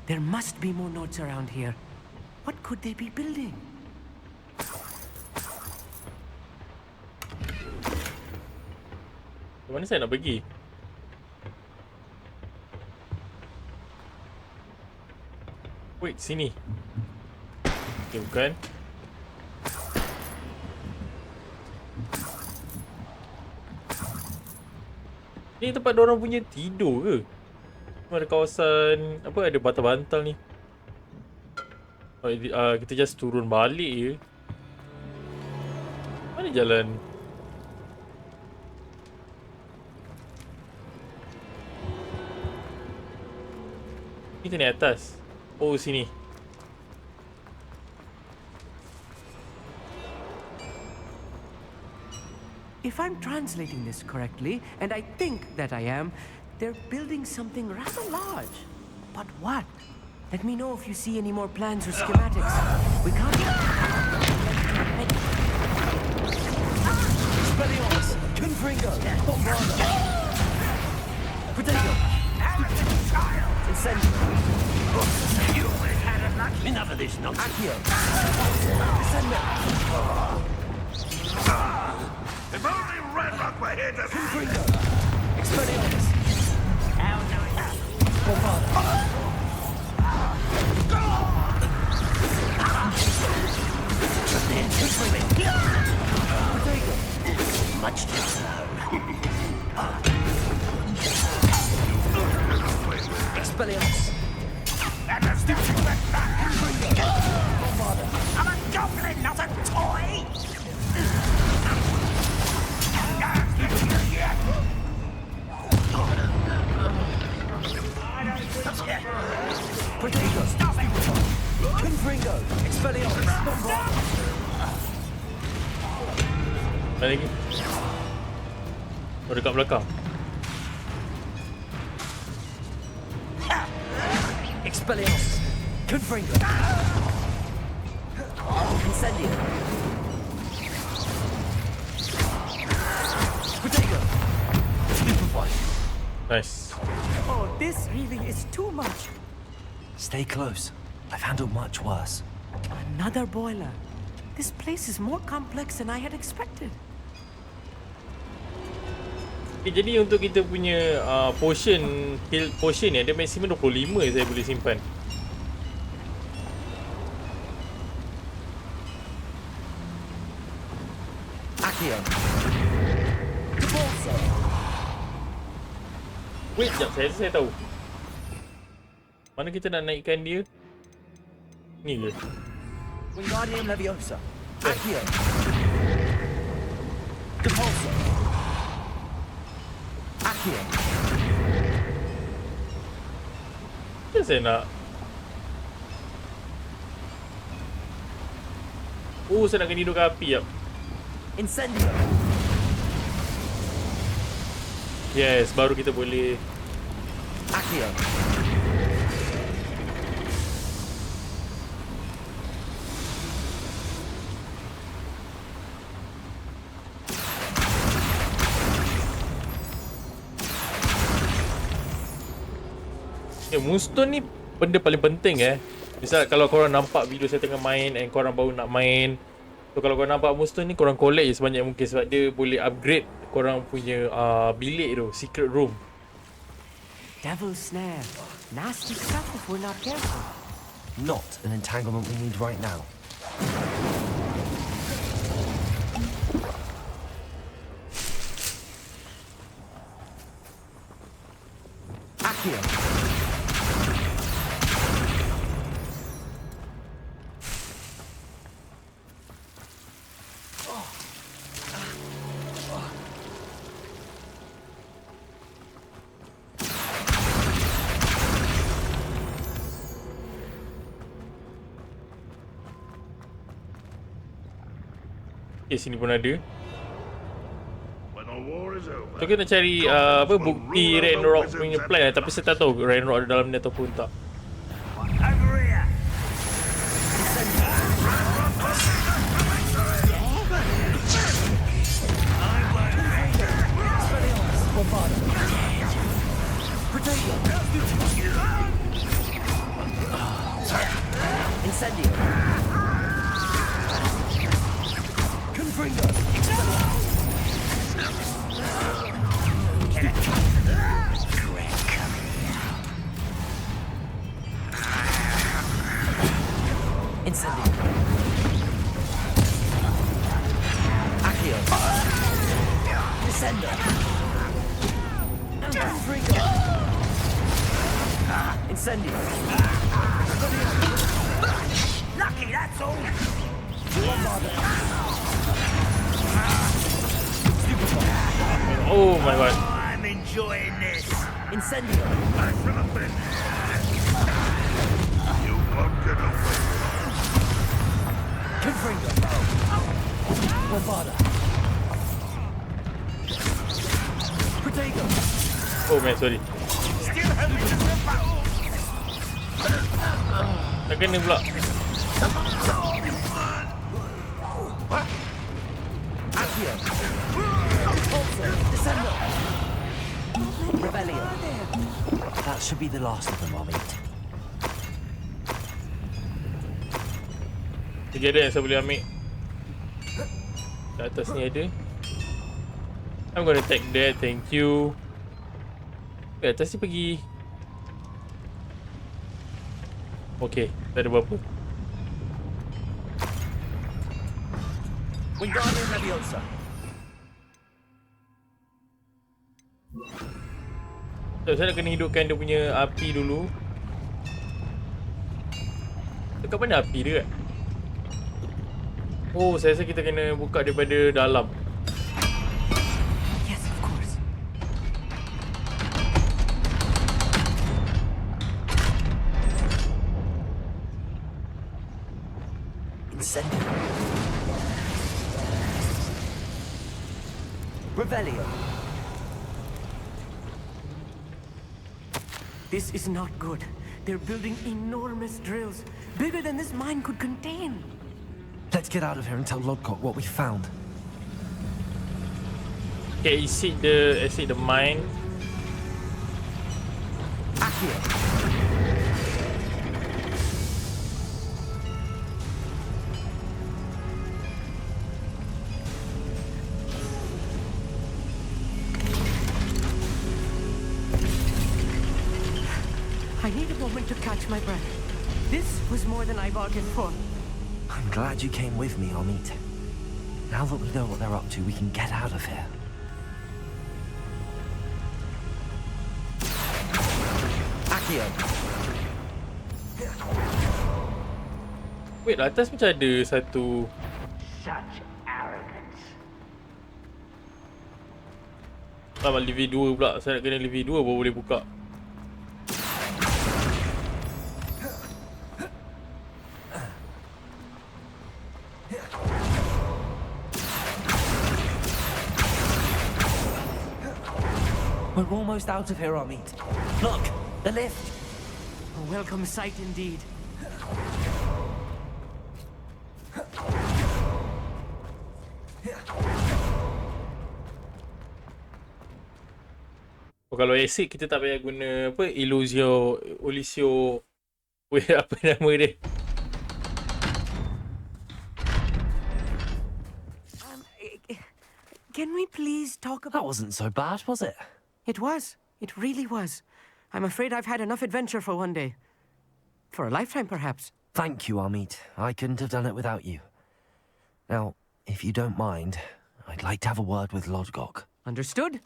There must be more notes around here. What could they be building? Mana saya nak pergi? Wait, sini. Okay, bukan. Ni tempat diorang punya tidur ke? Ada kawasan, apa, ada bantal-bantal ni. Oh, kita just turun balik je. Mana jalan? Kita naik atas. Oh, sini. If I'm translating this correctly, and I think that I am, they're building something rather large. But what? Let me know if you see any more plans or schematics. We can't... Expelliarmus! Confringo! Bombarda! Potato! Incendio! You have had enough. Enough of this nonsense. Accio! If only Ranrok were here to... Confringo! Expelliarmus! How do it? Bombarda! Potato! Much to Expelliarmus! I'm a goblin, not a toy! Potato! Confringo! Expelliarmus! Bombarda! Mana lagi? Oh, dekat belakang. Expelliarmus! Confringo! Incendio! Potato! Stupefy! Nice. Oh, this really is too much. Stay close. I've handled much worse. Another boiler. This place is more complex than I had expected. Okay, jadi untuk kita punya potion, heal potion ni, ada maksimum 25 saya boleh simpan. Accio! Debolso! Wait, sekejap, saya tahu. Mana kita nak naikkan dia? Ni ke? Wingardium Leviosa! Accio! Debolso! Accio! Macam saya nak? Oh, saya nak kena hidupkan api, jap. Incendio! Yes, baru kita boleh. Accio! Moonstone ni benda paling penting Misal kalau korang nampak video saya tengah main and korang baru nak main, so kalau korang nampak Moonstone ni, korang collect je sebanyak mungkin sebab dia boleh upgrade korang punya bilik tu, secret room. Devil's snare. Nasty stuff if we're not careful. Not an entanglement we need right now. Accio! Okay, sini pun ada. When the war is over, So kita nak cari bukti Ranrok punya plan tapi saya tak tahu Ranrok ada dalam ni ataupun tak. Over here! Incendio! Confringo! Descender. Trigger. Incendio. Lucky, that's all. Oh my god. I'm enjoying this. Incendio. You won't get away. Confringo. Bombarda. Protego. Oh man, sorry. Still holding the battle. Tak kena pula. Accio. Also, Descendo. Rebellion. That should be the last of them, Armit. Tiga ada yang saya boleh ambil. Kat atas ni ada. I'm gonna take that, thank you. Kat atas ni pergi. Okay, tak ada apa-apa. Wingardium Leviosa. So, saya nak kena hidupkan dia punya api dulu. Dekat mana api dia kan? Oh, saya rasa kita kena buka daripada dalam. Yes, of course. Incendio. Rebellion. This is not good. They're building enormous drills, bigger than this mine could contain. Let's get out of here and tell Lodgok what we found. Okay, exit the mine. Accio. I need a moment to catch my breath. This was more than I bargained for. I'm glad you came with me, Armit. Now that we know what they're up to, we can get out of here. Accio. Wait, atas macam ada satu. Such arrogance. Sama level 2 pula. Saya nak kena level 2 baru boleh buka. We're almost out of here, Armit. Look, the lift. A welcome sight indeed. Oh, kalau exit kita tak payah guna apa Illusio. Wait, apa nama dia? Can we please talk about... That wasn't so bad, was it? It was. It really was. I'm afraid I've had enough adventure for one day. For a lifetime, perhaps. Thank you, Armit. I couldn't have done it without you. Now, if you don't mind, I'd like to have a word with Lodgok. Understood?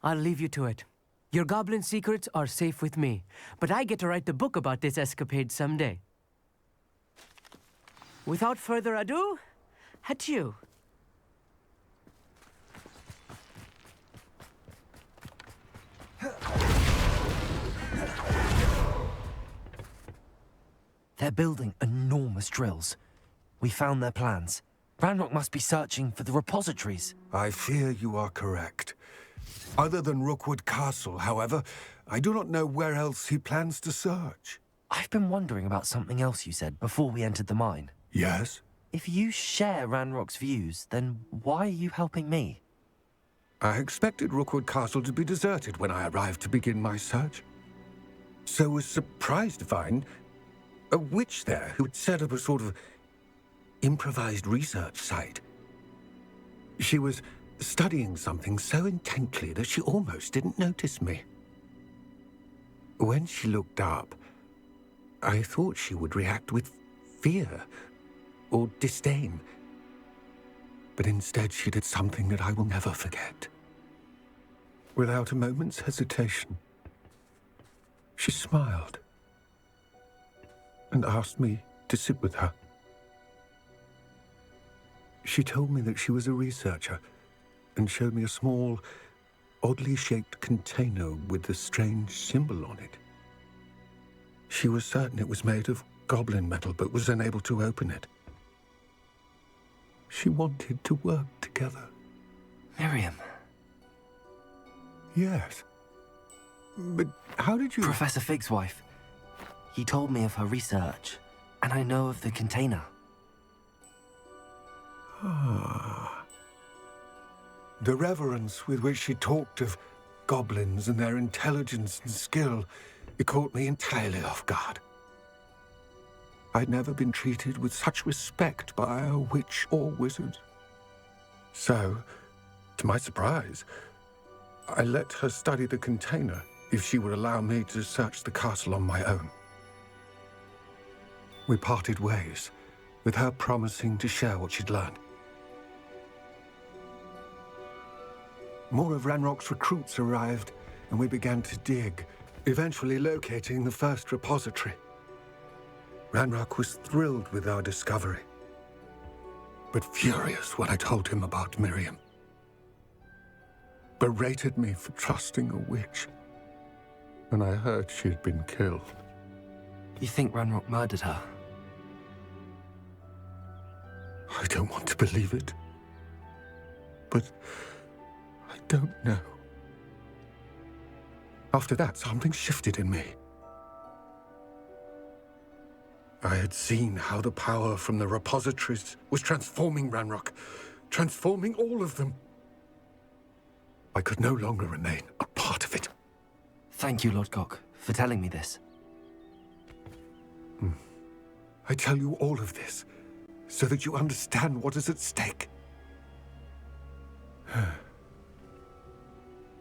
I'll leave you to it. Your goblin secrets are safe with me, but I get to write the book about this escapade someday. Without further ado, adieu. They're building enormous drills. We found their plans. Ranrok must be searching for the repositories. I fear you are correct. Other than Rookwood Castle, however, I do not know where else he plans to search. I've been wondering about something else you said before we entered the mine. Yes? If you share Ranrock's views, then why are you helping me? I expected Rookwood Castle to be deserted when I arrived to begin my search. So was surprised to find a witch there who had set up a sort of improvised research site. She was studying something so intently that she almost didn't notice me. When she looked up, I thought she would react with fear or disdain. But instead she did something that I will never forget. Without a moment's hesitation, she smiled and asked me to sit with her. She told me that she was a researcher and showed me a small, oddly shaped container with a strange symbol on it. She was certain it was made of goblin metal, but was unable to open it. She wanted to work together. Miriam. Yes. But how did you... Professor Fig's wife. He told me of her research, and I know of the container. Ah. The reverence with which she talked of goblins and their intelligence and skill, it caught me entirely off guard. I'd never been treated with such respect by a witch or wizard. So, to my surprise, I let her study the container if she would allow me to search the castle on my own. We parted ways, with her promising to share what she'd learned. More of Ranrok's recruits arrived, and we began to dig, eventually locating the first repository. Ranrok was thrilled with our discovery, but furious when I told him about Miriam. Berated me for trusting a witch, and I heard she had been killed. You think Ranrok murdered her? I don't want to believe it, but I don't know. After that, something shifted in me. I had seen how the power from the repositories was transforming Ranrok, transforming all of them. I could no longer remain a part of it. Thank you, Lord Gok, for telling me this. I tell you all of this so that you understand what is at stake.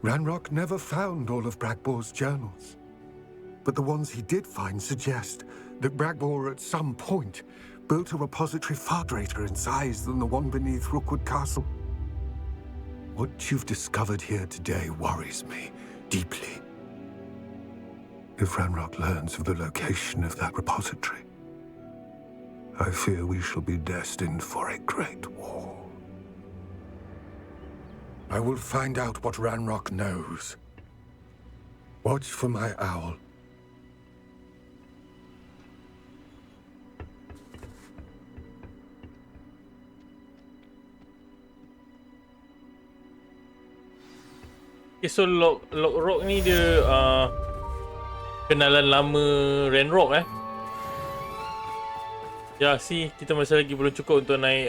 Ranrok never found all of Bragbor's journals, but the ones he did find suggest that Bragbor at some point built a repository far greater in size than the one beneath Rookwood Castle. What you've discovered here today worries me deeply. If Ranrok learns of the location of that repository, I fear we shall be destined for a great war. I will find out what Ranrok knows. Watch for my owl. Okay, so Rock ni dia kenalan lama Ranrok Ya, kita masih lagi belum cukup untuk naik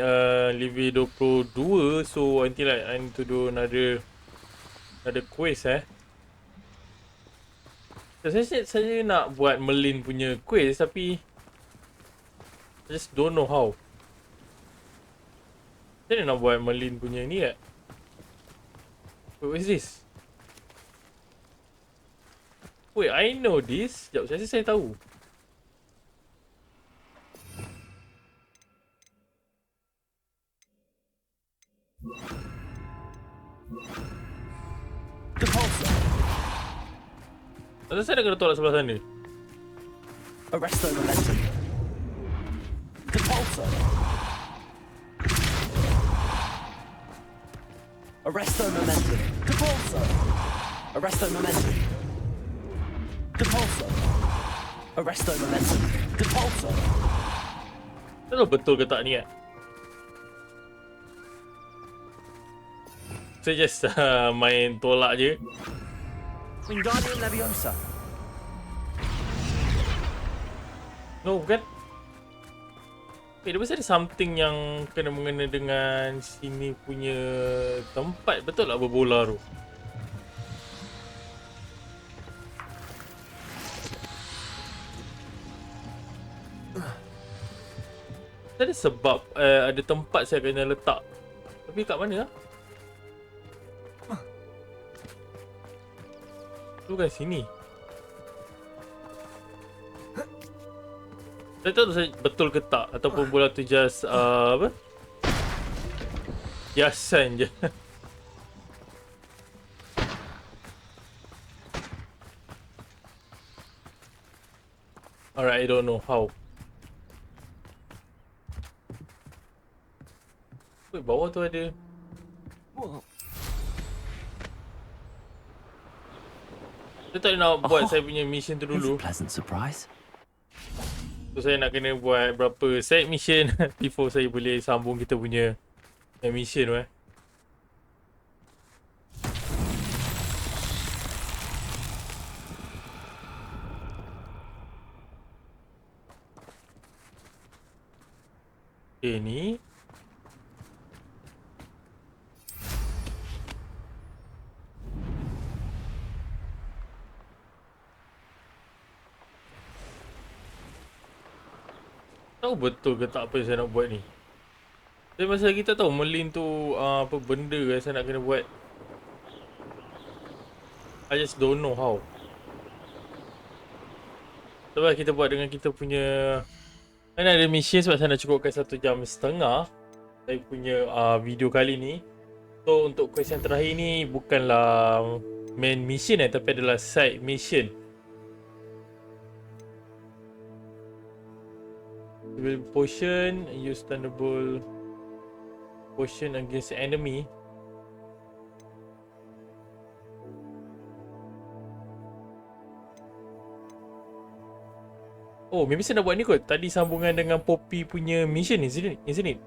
level 22. So until I need to do another quest Saya nak buat Merlin punya quest, tapi I just don't know how. Saya nak buat Merlin punya ni tak? Wait, what is this? Wait, I know this. Sekejap, saya tahu. Atau saya nak kena tolak sebelah sana? Arresto momentum. Depulso. Arresto momentum. Depulso. Arresto momentum. Depulso. Arresto momentum. Depulso. Tak tahu betul ke tak ni Saya just main tolak je. Wingardium Leviosa. No, bukan. Dia mesti ada something yang kena mengena dengan sini punya tempat. Betul tak berbola tu? Ada sebab ada tempat saya kena letak. Tapi kat mana lah? Bukan sini. Saya tak tahu saya betul ke tak, ataupun bola tu just apa? Hiasan je. Alright, I don't know how. Wait, bawah tu ada. Saya tak nak buat saya punya mission tu dulu. Pleasant surprise. So saya nak kena buat berapa side mission before saya boleh sambung kita punya mission tu Okay, ni. Tahu betul ke tak apa yang saya nak buat ni. Tapi masa kita tahu Merlin tu apa benda yang saya nak kena buat. I just don't know how. Sebab kita buat dengan kita punya. Kan ada mission sebab saya nak cukupkan 1 jam setengah saya punya video kali ni. So untuk quest yang terakhir ni bukanlah main mission tapi adalah side mission. Potion, use thunderbolt potion against enemy. Oh, maybe saya nak buat ni kot. Tadi sambungan dengan Poppy punya mission, isn't it?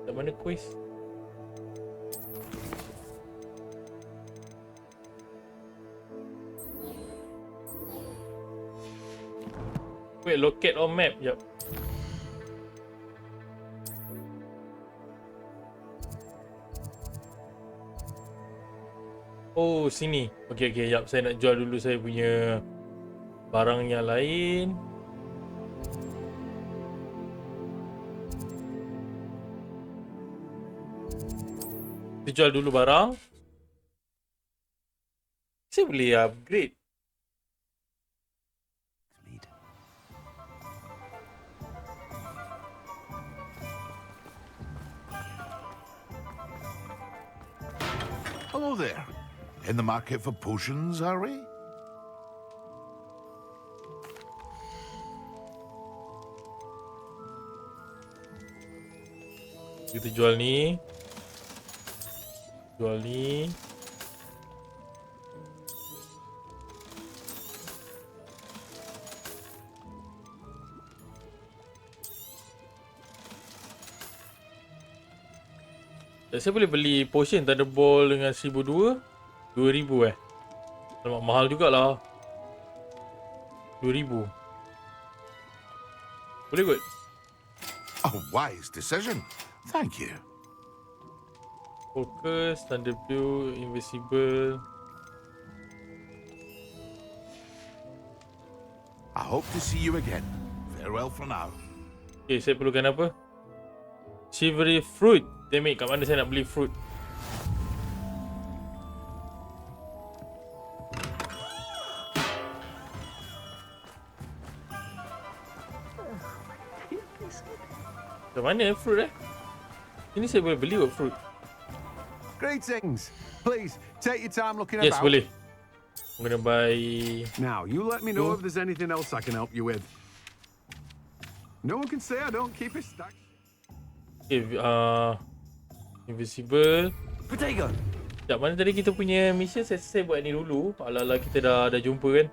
Kat mana quest? Wait, locate on map. Yup. Oh, sini. Okay, yup. Saya nak jual dulu saya punya barang yang lain. Kita jual dulu barang. Saya boleh upgrade. Hello there. In the market for potions, are we? Kita jual ni. Jual ni. Saya boleh beli potion thunderbolt dengan 1,200. 2,000 Alamak, mahal jugalah. 2,000. Boleh kot? A wise decision. Thank you. Focus, thunder view, invisible. I hope to see you again. Farewell for now. Okay, saya perlukan apa? Shivery fruit. Damn it, kat mana saya nak beli fruit? Kat mana fruit Ini saya boleh beli kot fruit. Greetings. Please, take your time looking Yes, about. boleh. I'm gonna buy... Now, you let me know if there's anything else I can help you with. No one can say I don't keep it stacked. Okay, invisible. Potato. Sekejap, mana tadi kita punya mission? Saya buat ni dulu. Ala-ala kita dah jumpa kan.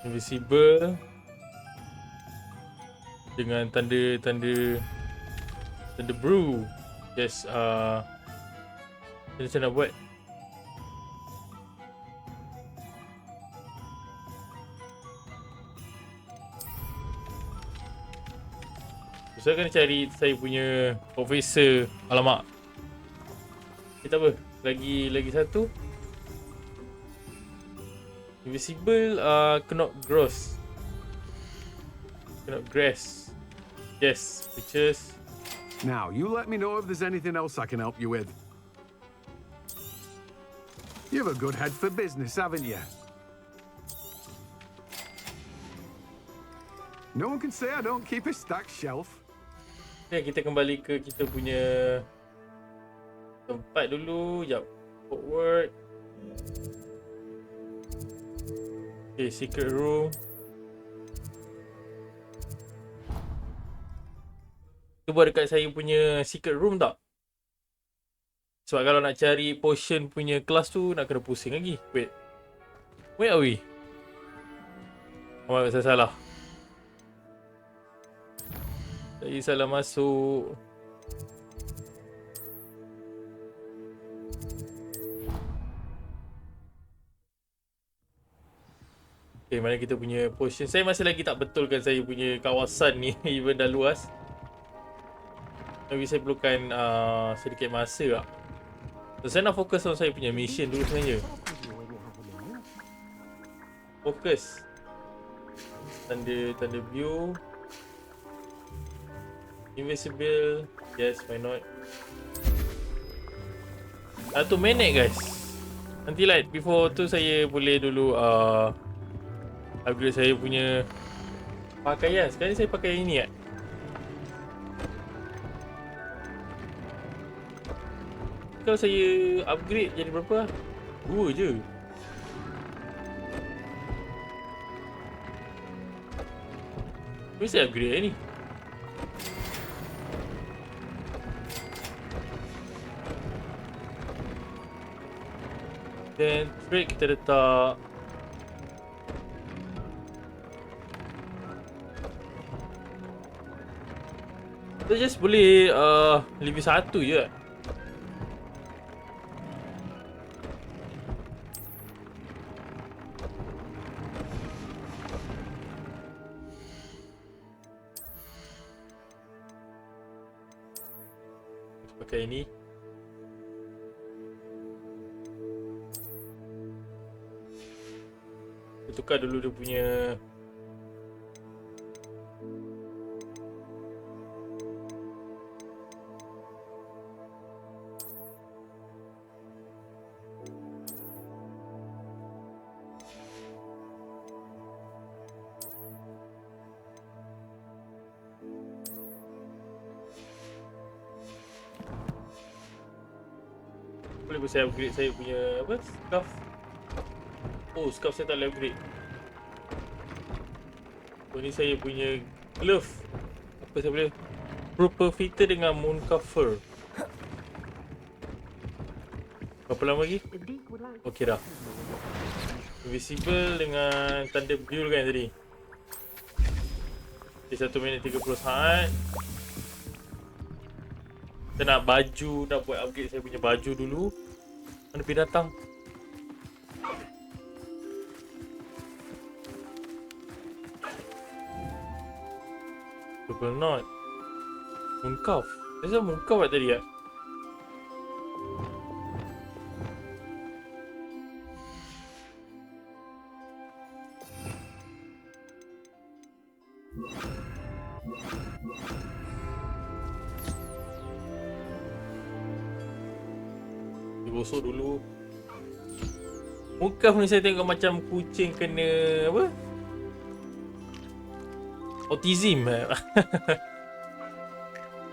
Invisible. Dengan tanda brew. Yes, macam nak buat. Saya kena cari saya punya profesor. Alamak. Kita apa? Lagi satu. Invisible cannot gross. Cannot grass. Yes, pictures. Now, you let me know if there's anything else I can help you with. You have a good head for business, haven't you? No one can say I don't keep a stacked shelf. Okay, kita kembali ke kita punya tempat dulu. Jap. Forward. Okay, secret room. Cuba dekat saya punya secret room tak? Sebab kalau nak cari potion punya kelas tu nak kena pusing lagi. Wait. Where are we? Oh, saya salah. Saya salah masuk. Okay, mana kita punya potion. Saya masih lagi tak betulkan saya punya kawasan ni. Even dah luas. Tapi saya perlukan sedikit masa lah. So, saya nak fokus on saya punya mission dulu sebenarnya. Fokus. Tanda view. Invisible. Yes, why not? 1 minit guys. Nanti like before tu saya boleh dulu upgrade saya punya pakaian. Sekarang ni saya pakai ini kan. Kalau saya upgrade jadi berapa? 2 je. Mesti upgrade ni. Then trade kita letak kita just boleh lebih 1 je. Pakai ini. Kita tukar dulu dia punya boleh saya upgrade saya punya apa? Scarf. Oh, scarf saya tak boleh upgrade. Oh, ni saya punya glove. Apa saya boleh? Proper fitter dengan moon cover. Berapa lama lagi? Okey dah. Invisible dengan tanda view kan tadi. Okay, 1 minit 30 saat. Kita nak baju, nak buat upgrade saya punya baju dulu. Mana binatang? Double knot. Mooncalf. Saya mooncalf tadi ya? Gosok dulu. Mooncalf ni saya tengok macam kucing kena apa? Autism.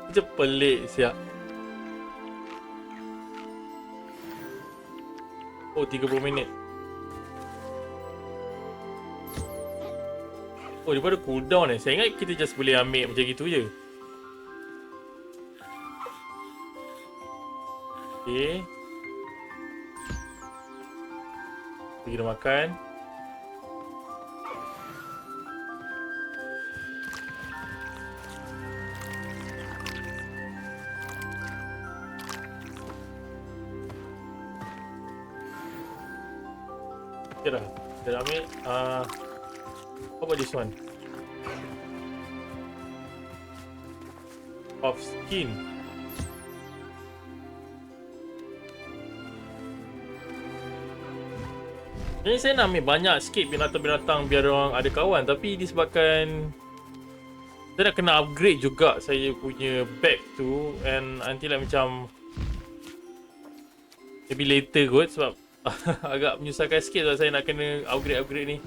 Macam pelik siap. Oh, 30 minit. Oh, dia pada cooldown Saya ingat kita just boleh ambil macam gitu je. Okay. Kita makan. Okay dah. Kita dah ambil. How about this one? Off skin. Jadi saya nak ambil banyak sikit binatang-binatang biar orang ada kawan. Tapi disebabkan saya nak kena upgrade juga saya punya bag tu. And nanti lah macam maybe later kot sebab agak menyusahkan sikit sebab saya nak kena upgrade ni.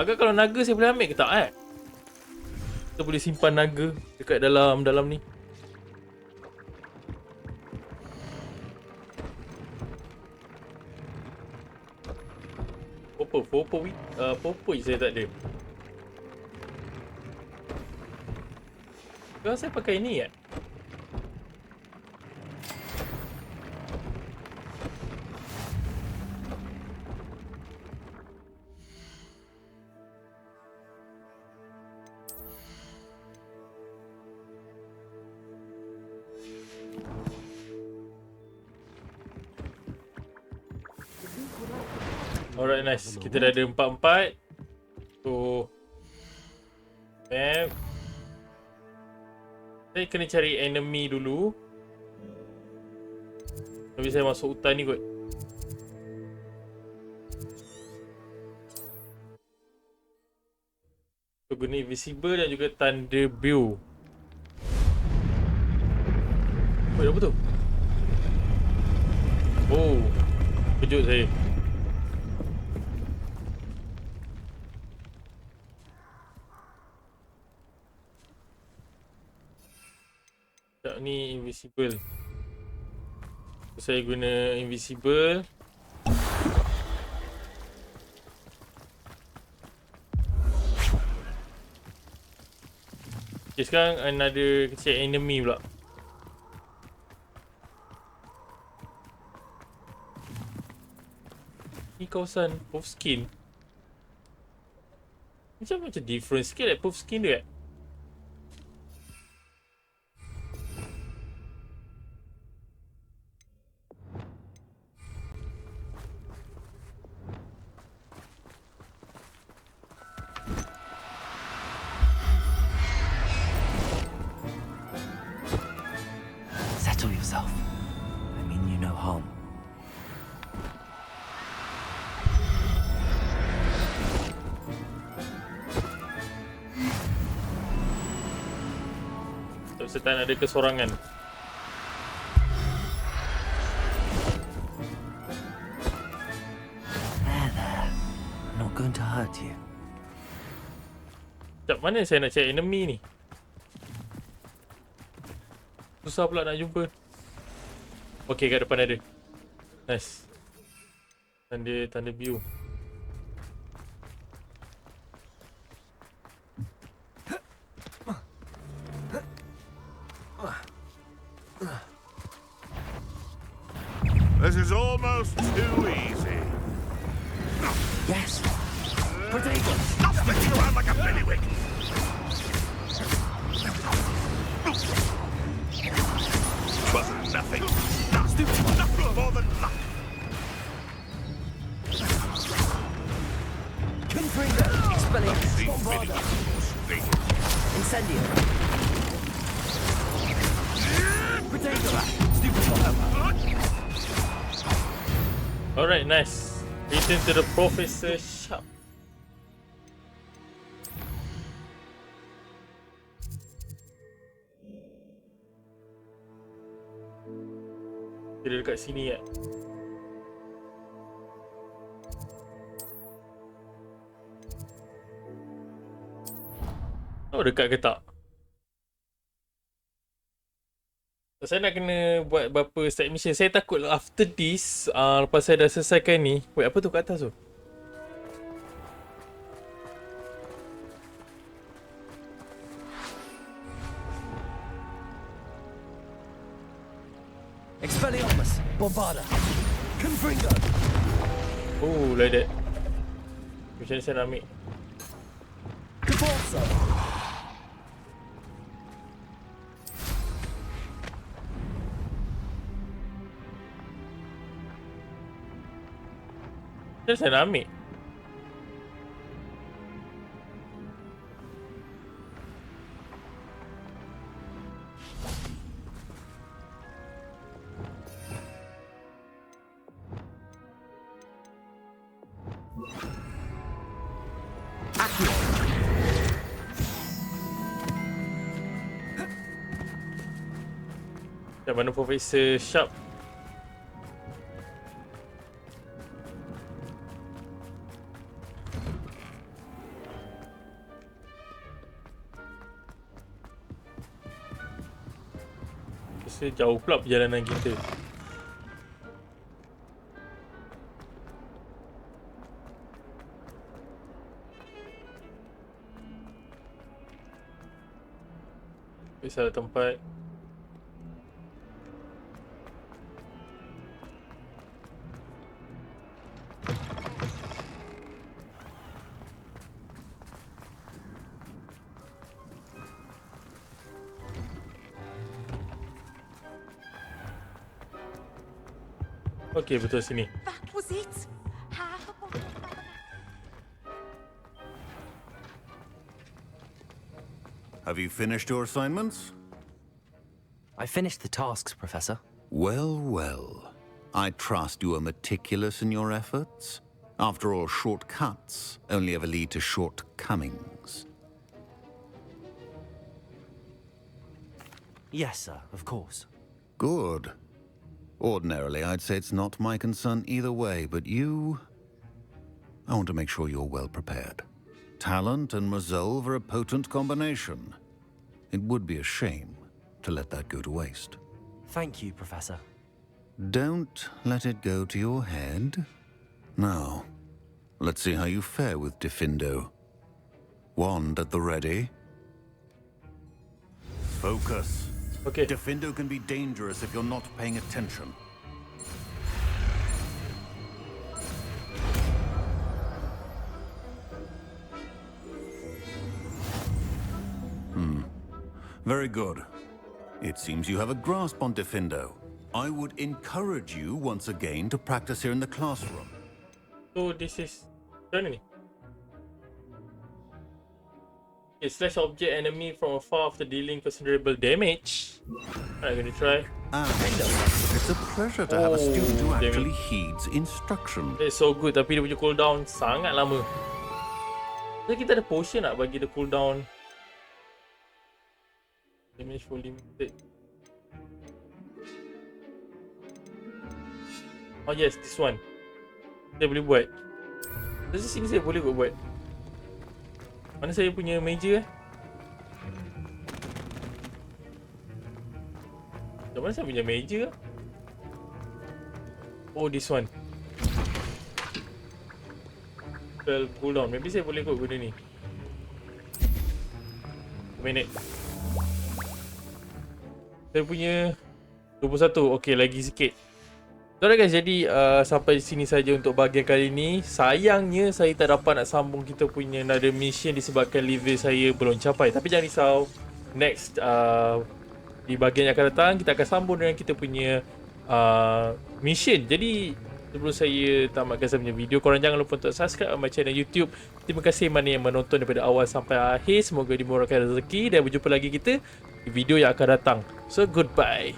Agak kalau naga saya boleh ambil ke tak Kita boleh simpan naga dekat dalam ni. Popo je saya tak ada. Kalau saya pakai ni Alright, nice. Kita dah ada 4-4. So map. Saya kena cari enemy dulu. Tapi saya masuk hutan ni kot. So guna invisible dan juga thunder bow. Apa tu? Oh, kejut saya. Tak, ni invisible. So, saya guna invisible. Okay, sekarang another kecil enemy pula. Ni kawasan puff skin. Macam different sikit puff skin dia Settle yourself. I mean you no harm. Setan ada kesorangan. There. I'm not going to hurt you. Sekejap, mana saya nak cari enemy ni? Susah pula nak jumpa. Okay, kat depan ada. Nice. Tanda view. This is almost too easy. Yes. Potato. Stop spinning around like a billywig. Wasn't nothing. Nothing more than luck. Confringo. Expelliarmus. Bombarda. Incendio. Potato. Stupid bomb. Alright, nice. Return to the professor shop. Dia dekat sini Oh, dekat ke tak? Saya nak kena buat berapa side mission. Saya takut after this, lepas saya dah selesaikan ni. Wait, apa tu kat atas tu? Expelliarmus. Bombarda. Confringo. Oh, like that. Macam mana saya nak ambil? Capulso. Macam mana saya nak ambil? Macam mana Profesor Sharp? Rasa jauh pula perjalanan kita. Salah tempat. Okey, betul sini. That was it. Have you finished your assignments? I finished the tasks, Professor. Well, well. I trust you are meticulous in your efforts. After all, shortcuts only ever lead to shortcomings. Yes, sir, of course. Good. Ordinarily, I'd say it's not my concern either way, but you... I want to make sure you're well prepared. Talent and resolve are a potent combination. It would be a shame to let that go to waste. Thank you, Professor. Don't let it go to your head. Now, let's see how you fare with Diffindo. Wand at the ready. Focus. Okay. Diffindo can be dangerous if you're not paying attention. Very good. It seems you have a grasp on Diffindo. I would encourage you once again to practice here in the classroom. So this is macam mana ni? Okay, slash object enemy from afar after dealing considerable damage. I'm gonna try. It's a pleasure to have a student who actually heeds instruction. It's so good, tapi dia punya cooldown sangat lama. So kita ada potion nak bagi dia cooldown. Damage for limited. Oh yes, this one. Saya boleh buat. Dari sini saya boleh buat. Mana saya punya meja Dari mana saya punya meja? Oh, this one. Spell cooldown. Maybe saya boleh kot guna ni. Minit. Saya punya 21. Okey, lagi sikit. Alright guys, jadi sampai di sini saja untuk bahagian kali ini. Sayangnya saya tak dapat nak sambung kita punya another mission disebabkan level saya belum capai. Tapi jangan risau. Next di bahagian yang akan datang kita akan sambung dengan kita punya mission. Jadi sebelum saya tamatkan saya punya video, korang jangan lupa untuk subscribe my channel YouTube. Terima kasih mana yang menonton daripada awal sampai akhir. Semoga dimurahkan rezeki dan berjumpa lagi kita di video yang akan datang. So goodbye.